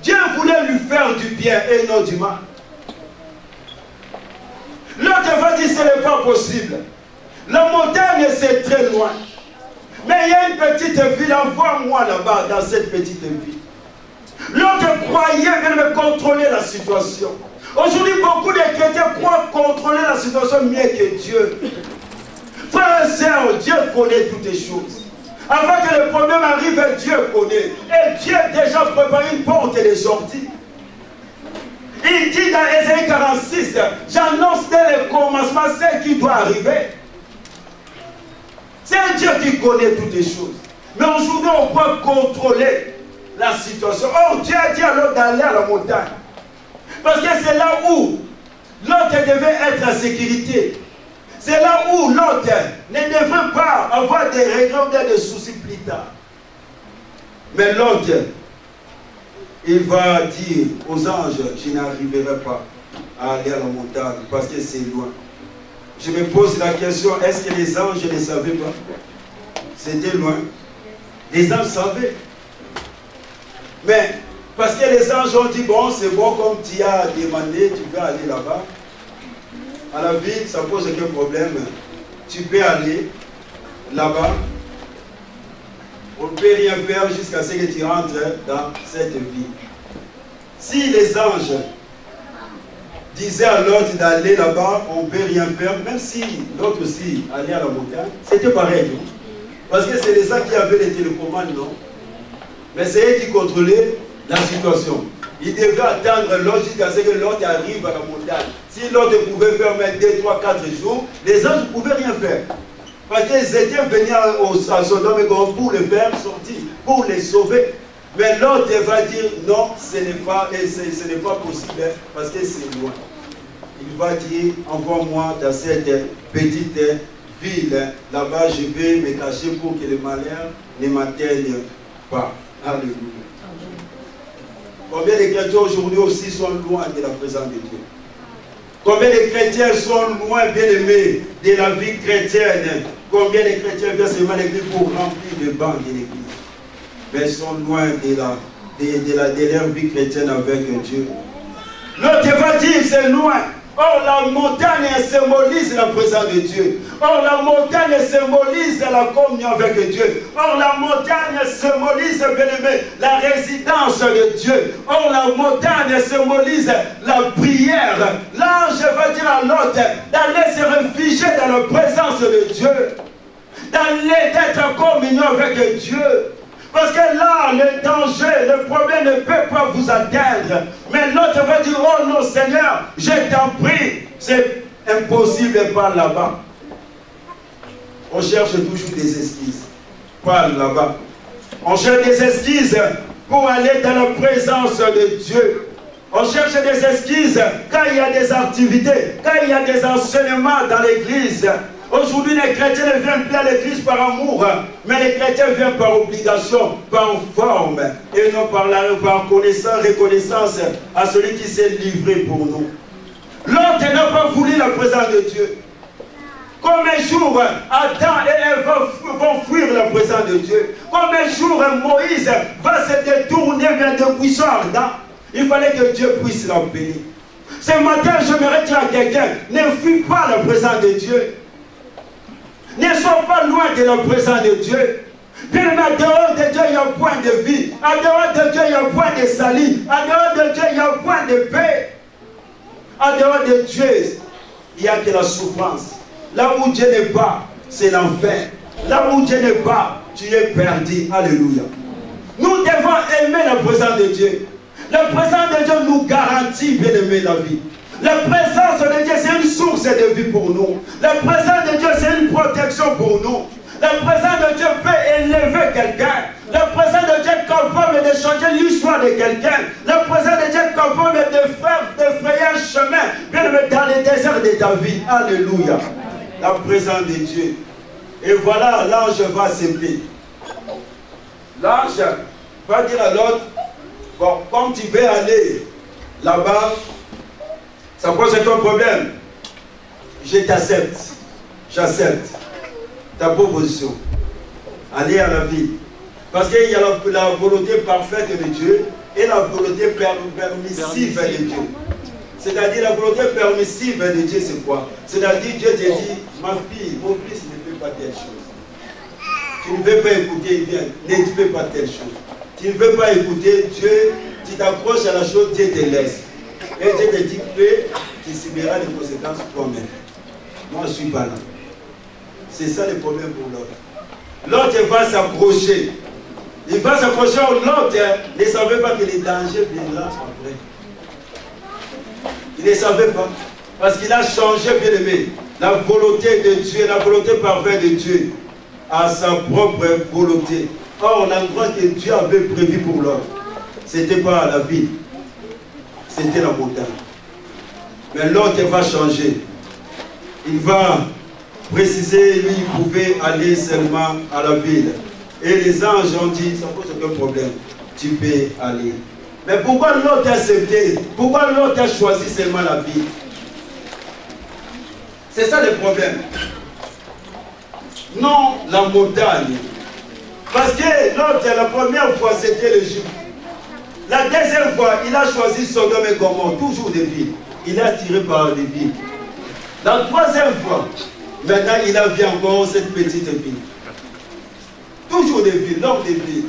Dieu voulait lui faire du bien et non du mal. L'autre va dire, ce n'est pas possible. La montagne, c'est très loin. Mais il y a une petite ville, envoie-moi là-bas, dans cette petite ville. L'autre croyait même contrôler la situation. Aujourd'hui, beaucoup de chrétiens croient contrôler la situation mieux que Dieu. Frères et sœurs, Dieu connaît toutes les choses. Avant que le problème arrive, Dieu connaît. Et Dieu a déjà préparé une porte de sortie. Il dit dans Ésaïe 46, j'annonce dès le commencement ce qui doit arriver. C'est Dieu qui connaît toutes les choses. Mais aujourd'hui, on peut contrôler la situation. Or, Dieu a dit à l'autre d'aller à la montagne. Parce que c'est là où l'autre devait être en sécurité. C'est là où l'autre ne devrait pas avoir des regrets ou des soucis plus tard. Mais l'autre, il va dire aux anges, je n'arriverai pas à aller à la montagne parce que c'est loin. Je me pose la question, est-ce que les anges ne savaient pas? C'était loin. Les anges savaient. Mais parce que les anges ont dit, bon, c'est bon, comme tu as demandé, tu peux aller là-bas. À la ville, ça pose aucun problème. Tu peux aller là-bas. On ne peut rien faire jusqu'à ce que tu rentres dans cette vie. Si les anges disaient à l'autre d'aller là-bas, on ne peut rien faire, même si l'autre aussi allait à la montagne, c'était pareil. Non? Parce que c'est les anges qui avaient les télécommandes, non? Mais c'est eux qui contrôlaient la situation. Ils devaient attendre l'autre jusqu'à ce que l'autre arrive à la montagne. Si l'autre pouvait faire même 2, 3, 4 jours, les anges ne pouvaient rien faire. Parce qu'ils étaient venus à Sodome et Gomorrhe pour les faire sortir, pour les sauver. Mais l'autre va dire non, ce n'est pas possible parce que c'est loin. Il va dire, envoie-moi dans cette petite ville. Là-bas, je vais me cacher pour que le malheur ne m'atteigne pas. Alléluia. Combien de chrétiens aujourd'hui aussi sont loin de la présence de Dieu? Combien de chrétiens sont loin, bien aimés, de la vie chrétienne? Combien de chrétiens viennent seulement à l'église pour remplir le banc de l'église? Mais ils sont loin de leur vie chrétienne avec Dieu. L'autre va dire, c'est loin. Or, la montagne symbolise la présence de Dieu. Or, la montagne symbolise la communion avec Dieu. Or, la montagne symbolise, bien aimé, la résidence de Dieu. Or, la montagne symbolise la prière. L'ange va dire à l'autre d'aller se réfugier dans la présence de Dieu. D'aller d'être en communion avec Dieu. Parce que là, le danger, le problème ne peut pas vous atteindre. Mais l'autre va dire, oh non Seigneur, je t'en prie, c'est impossible par là-bas. On cherche toujours des excuses. Par là-bas. On cherche des excuses pour aller dans la présence de Dieu. On cherche des excuses quand il y a des activités, quand il y a des enseignements dans l'église. Aujourd'hui, les chrétiens ne viennent plus à l'église par amour, mais les chrétiens viennent par obligation, par forme, et non par reconnaissance à celui qui s'est livré pour nous. L'autre n'a pas voulu la présence de Dieu. Comme un jour, Adam et Ève vont fuir la présence de Dieu. Comme un jour, Moïse va se détourner vers des buissons ardents. Il fallait que Dieu puisse la bénir. Ce matin, j'aimerais dire à quelqu'un, ne fuis pas la présence de Dieu. Ne sois pas loin de la présence de Dieu. Bien, à dehors de Dieu, il y a un point de vie. À dehors de Dieu, il y a un point de salut. À dehors de Dieu, il y a un point de paix. À dehors de Dieu, il y a de la souffrance. Là où Dieu n'est pas, c'est l'enfer. Là où Dieu n'est pas, tu es perdu. Alléluia. Nous devons aimer la présence de Dieu. La présence de Dieu nous garantit, bien aimer, la vie. La présence de Dieu, c'est une source de vie pour nous. La présence de Dieu, c'est une protection pour nous. La présence de Dieu peut élever quelqu'un. La présence de Dieu est capable de changer l'histoire de quelqu'un. La présence de Dieu est capable de frayer un chemin, bien dans les déserts de ta vie. Alléluia. La présence de Dieu. Et voilà, l'ange va s'aimer. L'ange va dire à l'autre, bon, comme tu veux aller là-bas, ça pose un problème. Je t'accepte. J'accepte ta proposition. Aller à la vie. Parce qu'il y a la volonté parfaite de Dieu et la volonté permissive de Dieu. C'est-à-dire la volonté permissive de Dieu, c'est quoi? C'est-à-dire Dieu te dit, ma fille, mon fils ne fait pas telle chose. Tu ne veux pas écouter, il vient, ne fais pas telle chose. Tu ne veux pas écouter Dieu, tu t'approches à la chose, Dieu te laisse. Et Dieu te dit, fais, tu subiras les conséquences toi-même. Moi, je ne suis pas là. C'est ça le problème pour l'autre. L'autre va s'approcher. Il va s'approcher à l'autre. Il ne savait pas que les dangers viendront après. Il ne savait pas. Parce qu'il a changé, bien aimé, la volonté de Dieu, la volonté parfaite de Dieu, à sa propre volonté. Or, l'endroit que Dieu avait prévu pour l'autre, ce n'était pas la ville. C'était la montagne. Mais l'autre va changer. Il va préciser, lui, il pouvait aller seulement à la ville. Et les anges ont dit, ça pose aucun problème, tu peux aller. Mais pourquoi l'autre a accepté? Pourquoi l'autre a choisi seulement la ville? C'est ça le problème. Non, la montagne. Parce que l'autre, la première fois, c'était l'Égypte. La deuxième fois, il a choisi Sodome et Gomorrhe, toujours des villes. Il est attiré par les villes. La troisième fois, maintenant, il a vu encore cette petite ville. Toujours des villes, l'homme des villes.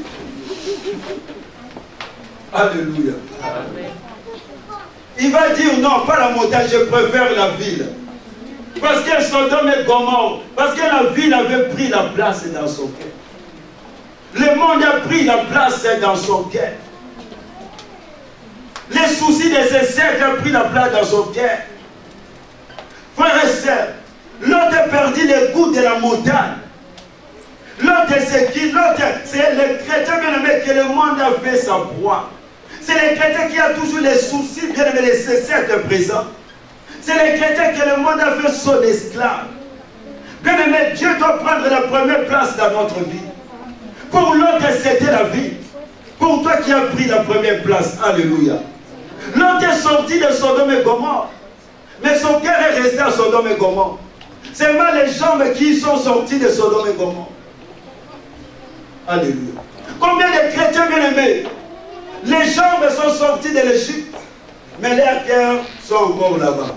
Alléluia. Il va dire non, pas la montagne, je préfère la ville. Parce que Sodome et Gomorrhe, parce que la ville avait pris la place dans son cœur. Le monde a pris la place dans son cœur. Les soucis de ses siècles ont pris la place dans son cœur. Frères et sœurs, l'autre a perdu le goût de la montagne. L'autre, c'est qui? L'autre, c'est le chrétien bien-aimé que le monde a fait sa proie. C'est le chrétien qui a toujours les soucis bien-aimés de ses siècles présents. C'est le chrétien que le monde a fait son esclave. Bien-aimé, Dieu doit prendre la première place dans notre vie. Pour l'autre, c'était la vie. Pour toi qui as pris la première place, alléluia. L'autre est sorti de Sodome et Gomorrhe. Mais son cœur est resté à Sodome et Gomorrhe. C'est seulement les jambes qui sont sortis de Sodome et Gomorrhe. Alléluia. Combien de chrétiens bien-aimés? Les jambes sont sorties de l'Égypte, mais leurs cœurs sont encore là-bas.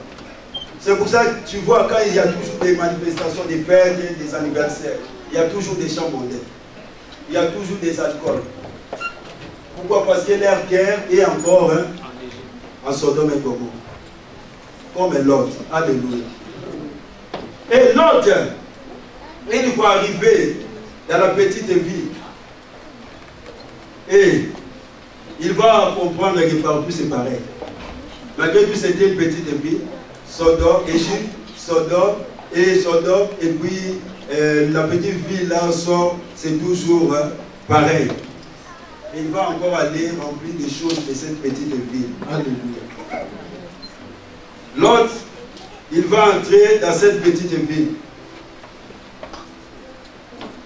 C'est pour ça que tu vois, quand il y a toujours des manifestations, des fêtes, des anniversaires, il y a toujours des chants mondains. Il y a toujours des alcools. Pourquoi? Parce que leur cœur est encore en Sodome et Gomorrhe. Comme l'autre. Alléluia. Et l'autre, il va arriver dans la petite ville. Et il va comprendre que partout c'est pareil. Malgré tout, c'était une petite ville. Sodome, Égypte, Sodome, et puis la petite ville là sort, c'est toujours pareil. Et il va encore aller remplir des choses de cette petite ville. Alléluia. L'autre, il va entrer dans cette petite ville.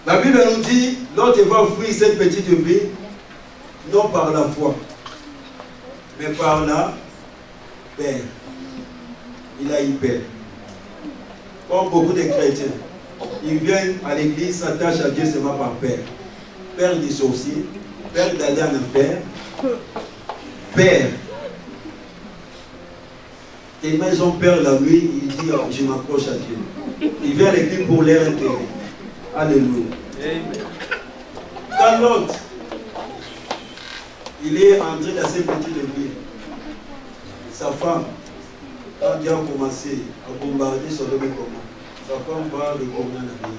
La Bible nous dit, Lot va fuir cette petite ville, non par la foi, mais par la peur. Il a eu peur. Comme beaucoup de chrétiens, ils viennent à l'église, s'attachent à Dieu seulement par peur. Peur des sorciers, peur d'aller en enfer, peur. Et quand ils ont peur la nuit, ils disent, oh, je m'approche à Dieu. Ils viennent à l'église pour leur intérêt. Alléluia. Quand l'autre, il est entré dans cette petite ville, sa femme, quand Dieu a commencé à bombarder sur le comment, sa femme va le comment la vie.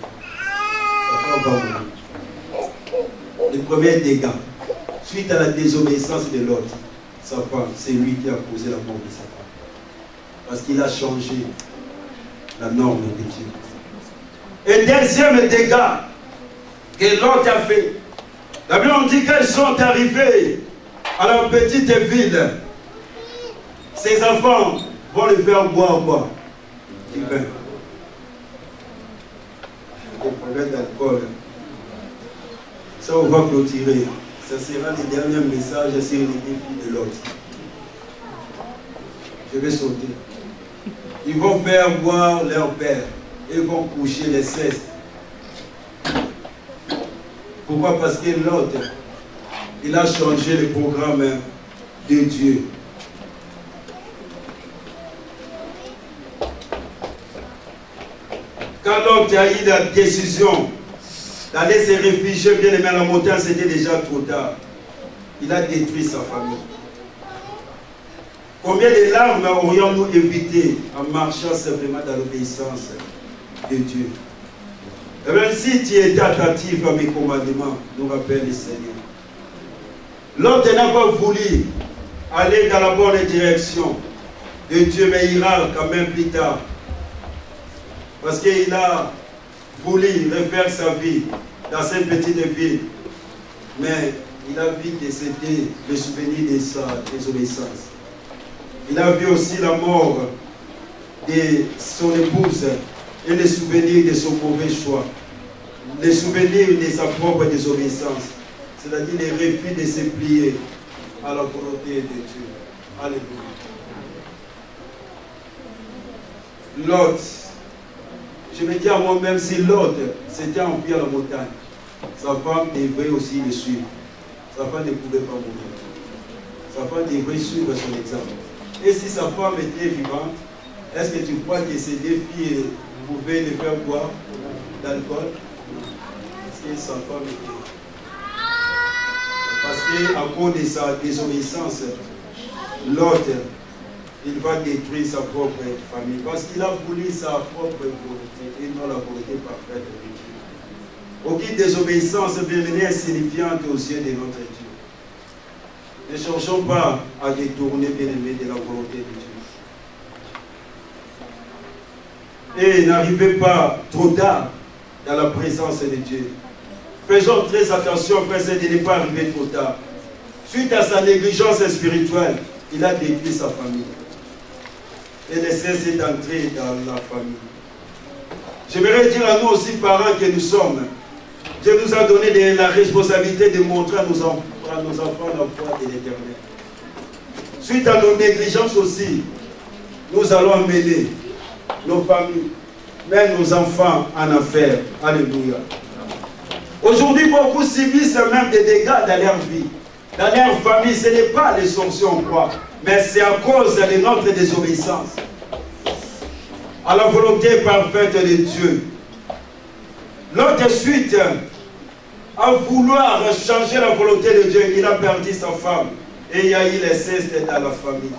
Sa femme va mourir. Le premier dégât, suite à la désobéissance de l'autre, sa femme, c'est lui qui a causé la mort de sa femme. Parce qu'il a changé la norme de Dieu. Et deuxième dégât que l'autre a fait, la Bible dit qu'elles sont arrivées à la petite ville. Ses enfants vont lui faire boire quoi? Du vin. Des problèmes d'alcool. Ça, on va clôturer. Ça sera le dernier message sur les défis de l'autre. Je vais sauter. Ils vont faire boire leur père. Ils vont coucher les cestes. Pourquoi? Parce que l'autre, il a changé le programme de Dieu. Quand l'autre a eu la décision d'aller se réfugier bien aimé à la montagne, c'était déjà trop tard. Il a détruit sa famille. Combien de larmes aurions-nous évité en marchant simplement dans l'obéissance de Dieu? Et bien, si tu étais attentif à mes commandements, nous rappelle le Seigneur. L'autre n'a pas voulu aller dans la bonne direction de Dieu, mais il ira quand même plus tard. Parce qu'il a voulu refaire sa vie dans cette petite ville. Mais il a vu que c'était le souvenir de sa désobéissance. Il a vu aussi la mort de son épouse et le souvenir de son mauvais choix. Le souvenir de sa propre désobéissance. C'est-à-dire le refus de se plier à la volonté de Dieu. Alléluia. L'autre, je me dis à moi-même, si l'autre s'était enfui à la montagne, sa femme devrait aussi le suivre. Sa femme ne pouvait pas mourir. Sa femme devrait suivre son exemple. Et si sa femme était vivante, est-ce que tu crois que ces deux filles pouvaient le faire boire d'alcool? Parce que sa femme était... Parce qu'à cause de sa désobéissance, l'autre, il va détruire sa propre famille. Parce qu'il a voulu sa propre volonté et non la volonté parfaite de Dieu. Aucune désobéissance devenait insignifiante aux yeux de notre Dieu. Ne cherchons pas à détourner, bien aimé, de la volonté de Dieu. Et n'arrivez pas trop tard dans la présence de Dieu. Faisons très attention, frère, de ne pas arriver trop tard. Suite à sa négligence spirituelle, il a détruit sa famille. Et ne cesse d'entrer dans la famille. J'aimerais dire à nous aussi, parents, que nous sommes. Dieu nous a donné la responsabilité de montrer à nos enfants la foi de l'Éternel. Suite à nos négligences aussi, nous allons amener nos familles, même nos enfants en enfer. Alléluia. Aujourd'hui, beaucoup subissent même des dégâts dans leur vie. Dans leur famille, ce n'est pas les sorciers en croix, mais c'est à cause de notre désobéissance à la volonté parfaite de Dieu. L'autre suite, à vouloir changer la volonté de Dieu, il a perdu sa femme et il y a eu les cestes dans la famille.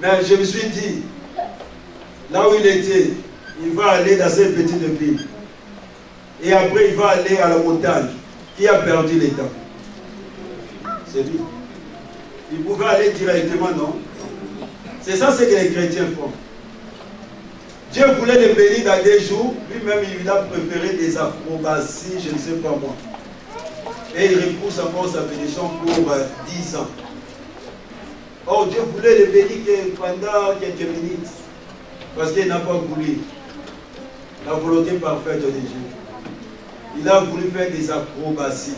Mais je me suis dit, là où il était, il va aller dans cette petite ville. Et après, il va aller à la montagne. Qui a perdu les temps? C'est lui. Il pouvait aller directement, non? C'est ça ce que les chrétiens font. Dieu voulait le bénir dans des jours. Lui-même, il a préféré des acrobaties, je ne sais pas moi. Et il repousse encore sa bénédiction pour 10 ans. Or, Dieu voulait le bénir pendant quelques minutes. Parce qu'il n'a pas voulu la volonté parfaite de Dieu. Il a voulu faire des acrobaties.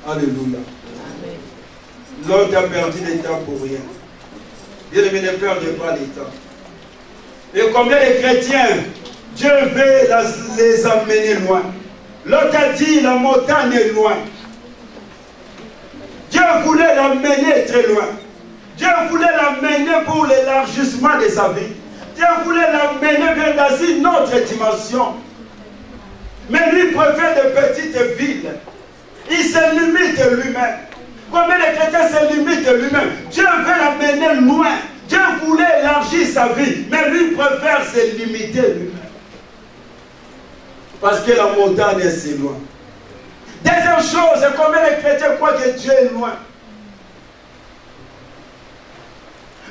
Alléluia. L'autre a perdu l'état pour rien. Bien-aimé, ne perdez pas l'état. Et combien de chrétiens, Dieu veut les amener loin. L'autre a dit, la montagne est loin. Dieu voulait l'amener très loin. Dieu voulait l'amener pour l'élargissement de sa vie. Dieu voulait l'amener vers une autre dimension. Mais lui préfère de petites villes. Il se limite lui-même. Combien de chrétiens se limitent lui-même? Dieu veut l'amener loin. Dieu voulait élargir sa vie. Mais lui préfère se limiter lui-même. Parce que la montagne est si loin. Deuxième chose, combien de chrétiens croient que Dieu est loin?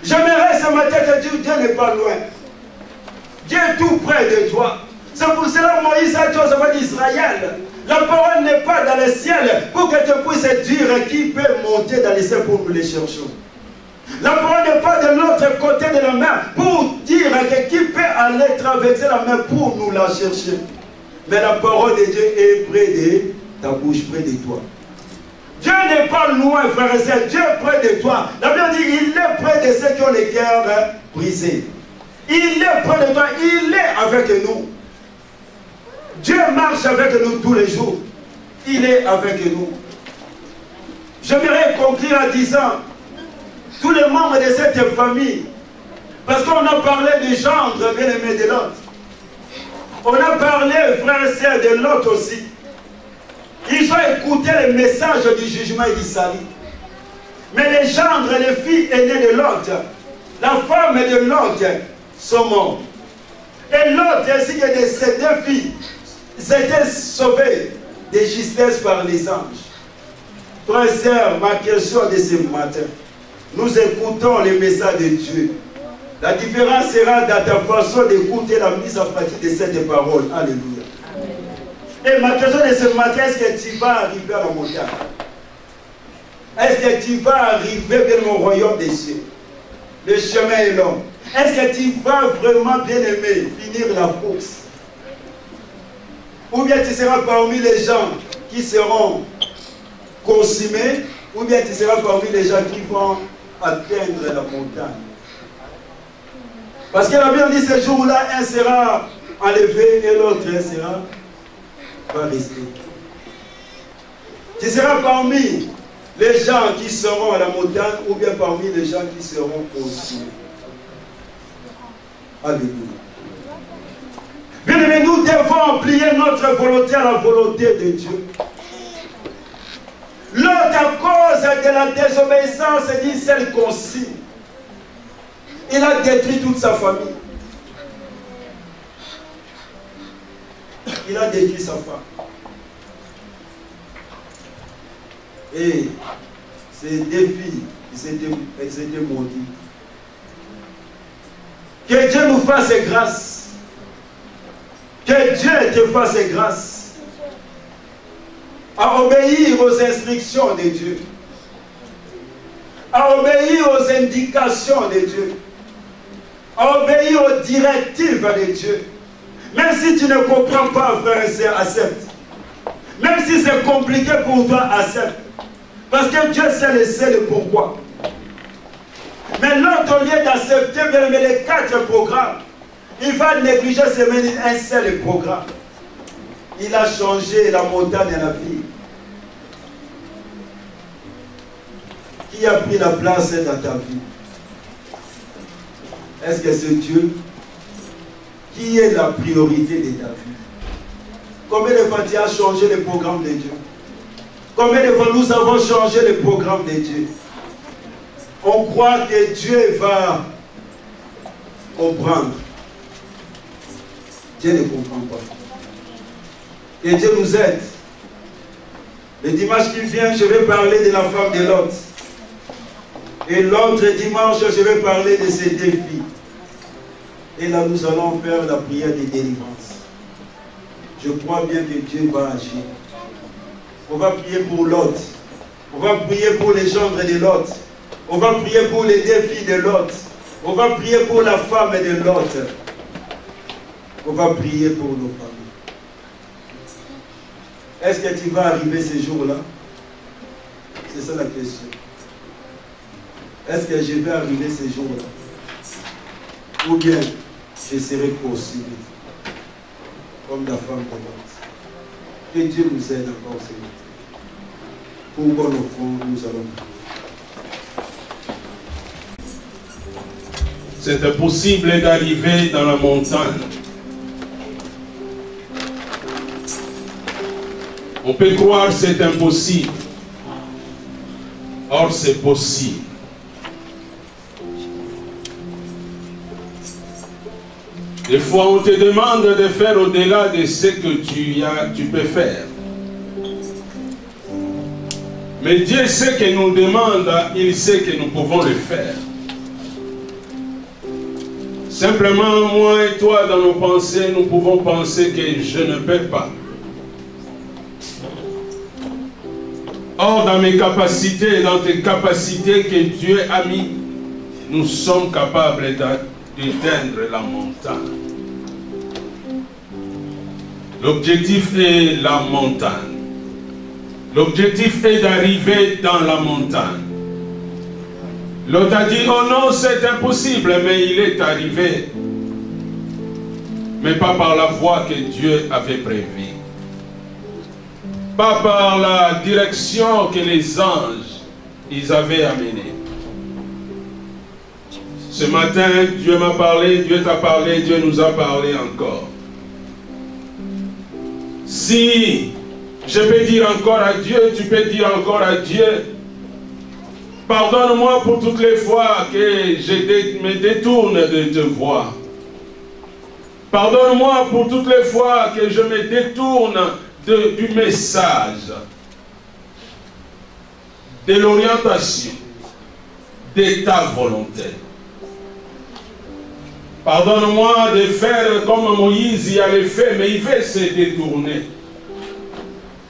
J'aimerais ce matin te dire, Dieu n'est pas loin. Dieu est tout près de toi. C'est pour cela que Moïse a dit aux enfants d'Israël, la parole n'est pas dans le ciel pour que tu puisses dire qui peut monter dans le ciel pour nous les chercher. La parole n'est pas de l'autre côté de la mer pour dire que qui peut aller traverser la mer pour nous la chercher. Mais la parole de Dieu est près de ta bouche, près de toi. Dieu n'est pas loin, frère et sœur. Dieu est près de toi. La Bible dit qu'il est près de ceux qui ont les cœurs brisés. Il est près de toi. Il est avec nous. Dieu marche avec nous tous les jours. Il est avec nous. J'aimerais conclure en disant, tous les membres de cette famille, parce qu'on a parlé du gendre bien-aimé de l'autre. On a parlé, frère et sœur, de l'autre aussi. Ils ont écouté le message du jugement et du salut. Mais les gendres, les filles aînées de l'autre, la femme de l'autre sont morts. Et l'autre ainsi que de ces deux filles s'étaient sauvées de justesse par les anges. Frère et sœur, ma question de ce matin, nous écoutons le message de Dieu. La différence sera dans ta façon d'écouter la mise en pratique de cette parole. Alléluia. Et ma question de ce matin, est-ce que tu vas arriver à la montagne? Est-ce que tu vas arriver vers mon royaume des cieux? Le chemin est long. Est-ce que tu vas vraiment, bien aimé, finir la course? Ou bien tu seras parmi les gens qui seront consumés, ou bien tu seras parmi les gens qui vont atteindre la montagne. Parce que la Bible dit ce jour-là, un sera enlevé et l'autre sera pas resté. Tu seras parmi les gens qui seront à la montagne ou bien parmi les gens qui seront consumés. Alléluia. Bien aimé, nous devons plier notre volonté à la volonté de Dieu. L'autre, à cause de la désobéissance d'une seule consigne, il a détruit toute sa famille. Il a détruit sa femme. Et ces deux filles, elles étaient maudites. Que Dieu nous fasse grâce. Que Dieu te fasse grâce à obéir aux instructions de Dieu, à obéir aux indications de Dieu, à obéir aux directives de Dieu. Même si tu ne comprends pas, frère et sœur, accepte. Même si c'est compliqué pour toi, accepte. Parce que Dieu sait le pourquoi. Mais l'autre, au lieu d'accepter les 4 programmes, il va négliger seulement un seul programme. Il a changé la montagne à la ville. Qui a pris la place dans ta vie? Est-ce que c'est Dieu? Qui est la priorité de ta vie? Combien de fois tu as changé le programme de Dieu? Combien de fois nous avons changé le programme de Dieu? On croit que Dieu va comprendre. Dieu ne comprend pas. Et Dieu nous aide. Le dimanche qui vient, je vais parler de la femme de Lot. Et l'autre dimanche, je vais parler de ces défis. Et là, nous allons faire la prière de délivrance. Je crois bien que Dieu va agir. On va prier pour l'autre. On va prier pour les gendres de l'autre. On va prier pour les défis de l'autre. On va prier pour la femme de l'autre. On va prier pour nos familles. Est-ce que tu vas arriver ces jours-là? C'est ça la question. Est-ce que je vais arriver ces jours-là? Ou bien je serai poursuivi comme la femme de Lot. Que Dieu nous aide encore, Seigneur. Pour bon enfant, nous allons prier. C'est impossible d'arriver dans la montagne. On peut croire que c'est impossible. Or, c'est possible. Des fois, on te demande de faire au-delà de ce que tu peux faire. Mais Dieu sait que nous demande, il sait que nous pouvons le faire. Simplement, moi et toi, dans nos pensées, nous pouvons penser que je ne peux pas. Or, dans mes capacités, dans tes capacités que Dieu a mis, nous sommes capables d'éteindre la montagne. L'objectif est la montagne. L'objectif est d'arriver dans la montagne. L'autre a dit, oh non, c'est impossible, mais il est arrivé. Mais pas par la voie que Dieu avait prévue. Pas par la direction que les anges, ils avaient amenée. Ce matin, Dieu m'a parlé, Dieu t'a parlé, Dieu nous a parlé encore. Si je peux dire encore à Dieu, tu peux dire encore à Dieu, pardonne-moi pour toutes les fois que je me détourne de te voir. Pardonne-moi pour toutes les fois que je me détourne du message, de l'orientation, de ta volonté. Pardonne-moi de faire comme Moïse y avait fait, mais il veut se détourner.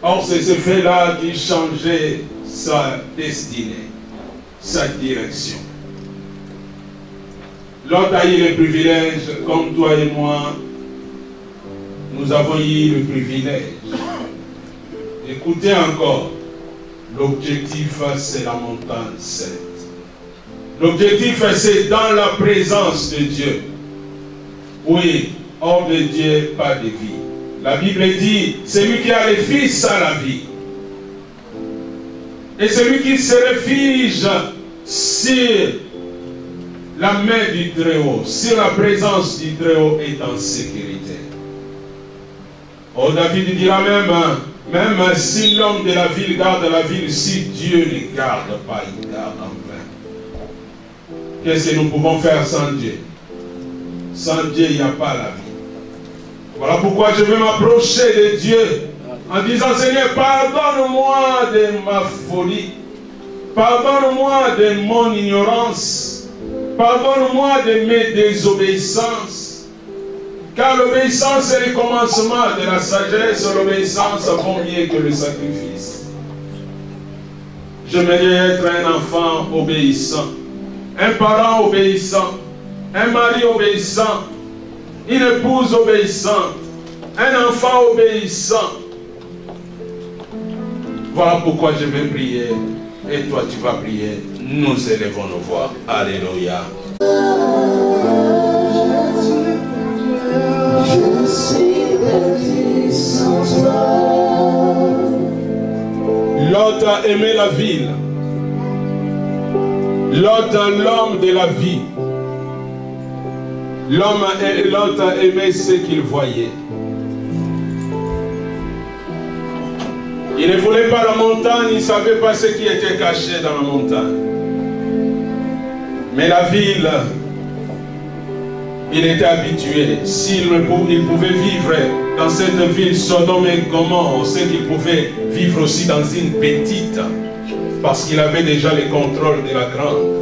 Or, c'est ce fait-là qui changeait sa destinée, sa direction. L'autre a eu le privilège, comme toi et moi, nous avons eu le privilège. Écoutez encore, l'objectif c'est la montagne sainte. L'objectif c'est dans la présence de Dieu. Oui, hors de Dieu, pas de vie. La Bible dit, celui qui a le Fils a la vie. Et celui qui se réfugie sur la main du Très-Haut, sur la présence du Très-Haut est en sécurité. Oh, David dira même si l'homme de la ville garde la ville, si Dieu ne garde pas, il garde en vain. Qu'est-ce que nous pouvons faire sans Dieu? Sans Dieu, il n'y a pas la vie. Voilà pourquoi je vais m'approcher de Dieu en disant, Seigneur, pardonne-moi de ma folie. Pardonne-moi de mon ignorance. Pardonne-moi de mes désobéissances. Car l'obéissance est le commencement de la sagesse. L'obéissance vaut mieux que le sacrifice. J'aimerais être un enfant obéissant, un parent obéissant, un mari obéissant, une épouse obéissante, un enfant obéissant. Voilà pourquoi je vais prier. Et toi tu vas prier. Nous élevons nos voix. Alléluia. Je suis perdu sans toi. Lot a aimé la ville. Lot, l'homme de la vie. Lot a aimé ce qu'il voyait. Il ne voulait pas la montagne, il ne savait pas ce qui était caché dans la montagne. Mais la ville, il était habitué. S'il pouvait vivre dans cette ville Sodome et Gomorrhe, on sait qu'il pouvait vivre aussi dans une petite, parce qu'il avait déjà le contrôle de la grande.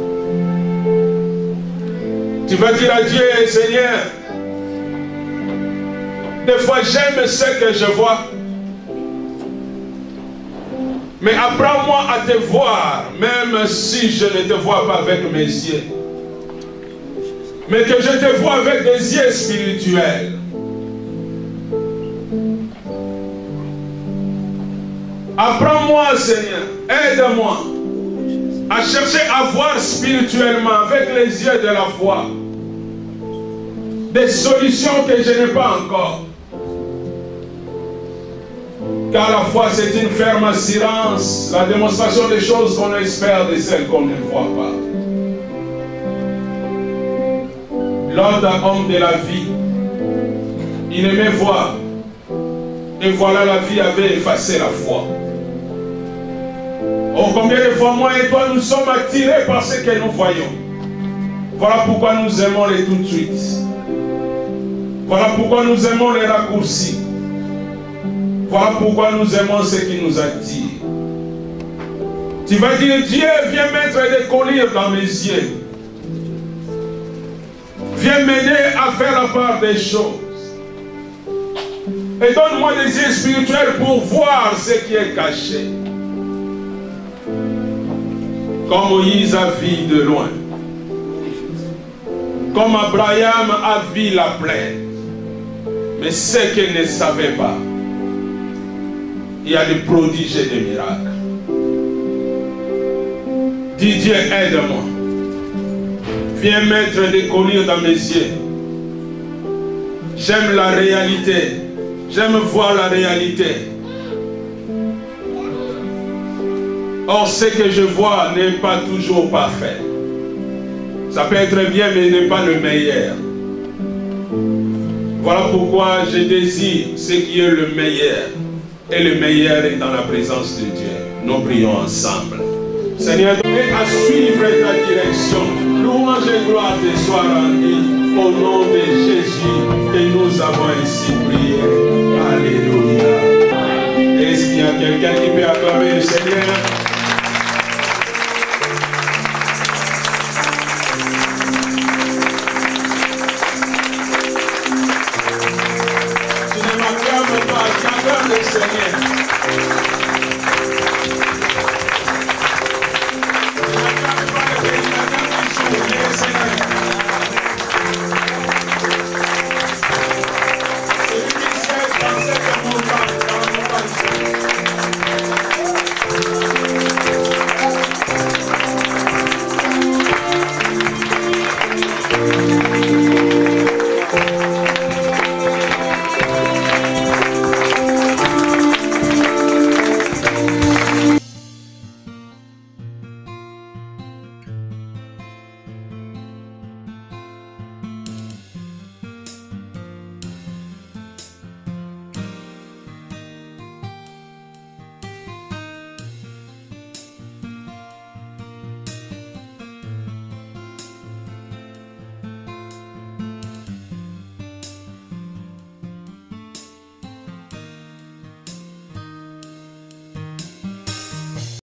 Tu vas dire à Dieu, Seigneur, des fois j'aime ce que je vois, mais apprends-moi à te voir, même si je ne te vois pas avec mes yeux, mais que je te vois avec des yeux spirituels. Apprends-moi, Seigneur, aide-moi à chercher à voir spirituellement avec les yeux de la foi des solutions que je n'ai pas encore. Car la foi, c'est une ferme assurance, la démonstration des choses qu'on espère de celles qu'on ne voit pas. L'autre homme de la vie, il aimait voir. Et voilà, la vie avait effacé la foi. Oh, combien de fois moi et toi nous sommes attirés par ce que nous voyons. Voilà pourquoi nous aimons les tout de suite. Voilà pourquoi nous aimons les raccourcis. Voilà pourquoi nous aimons ce qui nous attire. Tu vas dire, Dieu, viens mettre des colliers dans mes yeux. Viens m'aider à faire la part des choses. Et donne-moi des yeux spirituels pour voir ce qui est caché. Comme Moïse a vu de loin. Comme Abraham a vu la plaine. Mais ce qu'il ne savait pas, il y a des prodiges et des miracles. Dis Dieu, aide-moi. Viens mettre des colliers dans mes yeux. J'aime la réalité. J'aime voir la réalité. Or, ce que je vois n'est pas toujours parfait. Ça peut être bien, mais n'est pas le meilleur. Voilà pourquoi je désire ce qui est le meilleur. Et le meilleur est dans la présence de Dieu. Nous prions ensemble. Seigneur, aide à suivre ta direction. Louange et gloire te soient rendues au nom de Jésus. Et nous avons ainsi prié. Alléluia. Est-ce qu'il y a quelqu'un qui peut acclamer le Seigneur?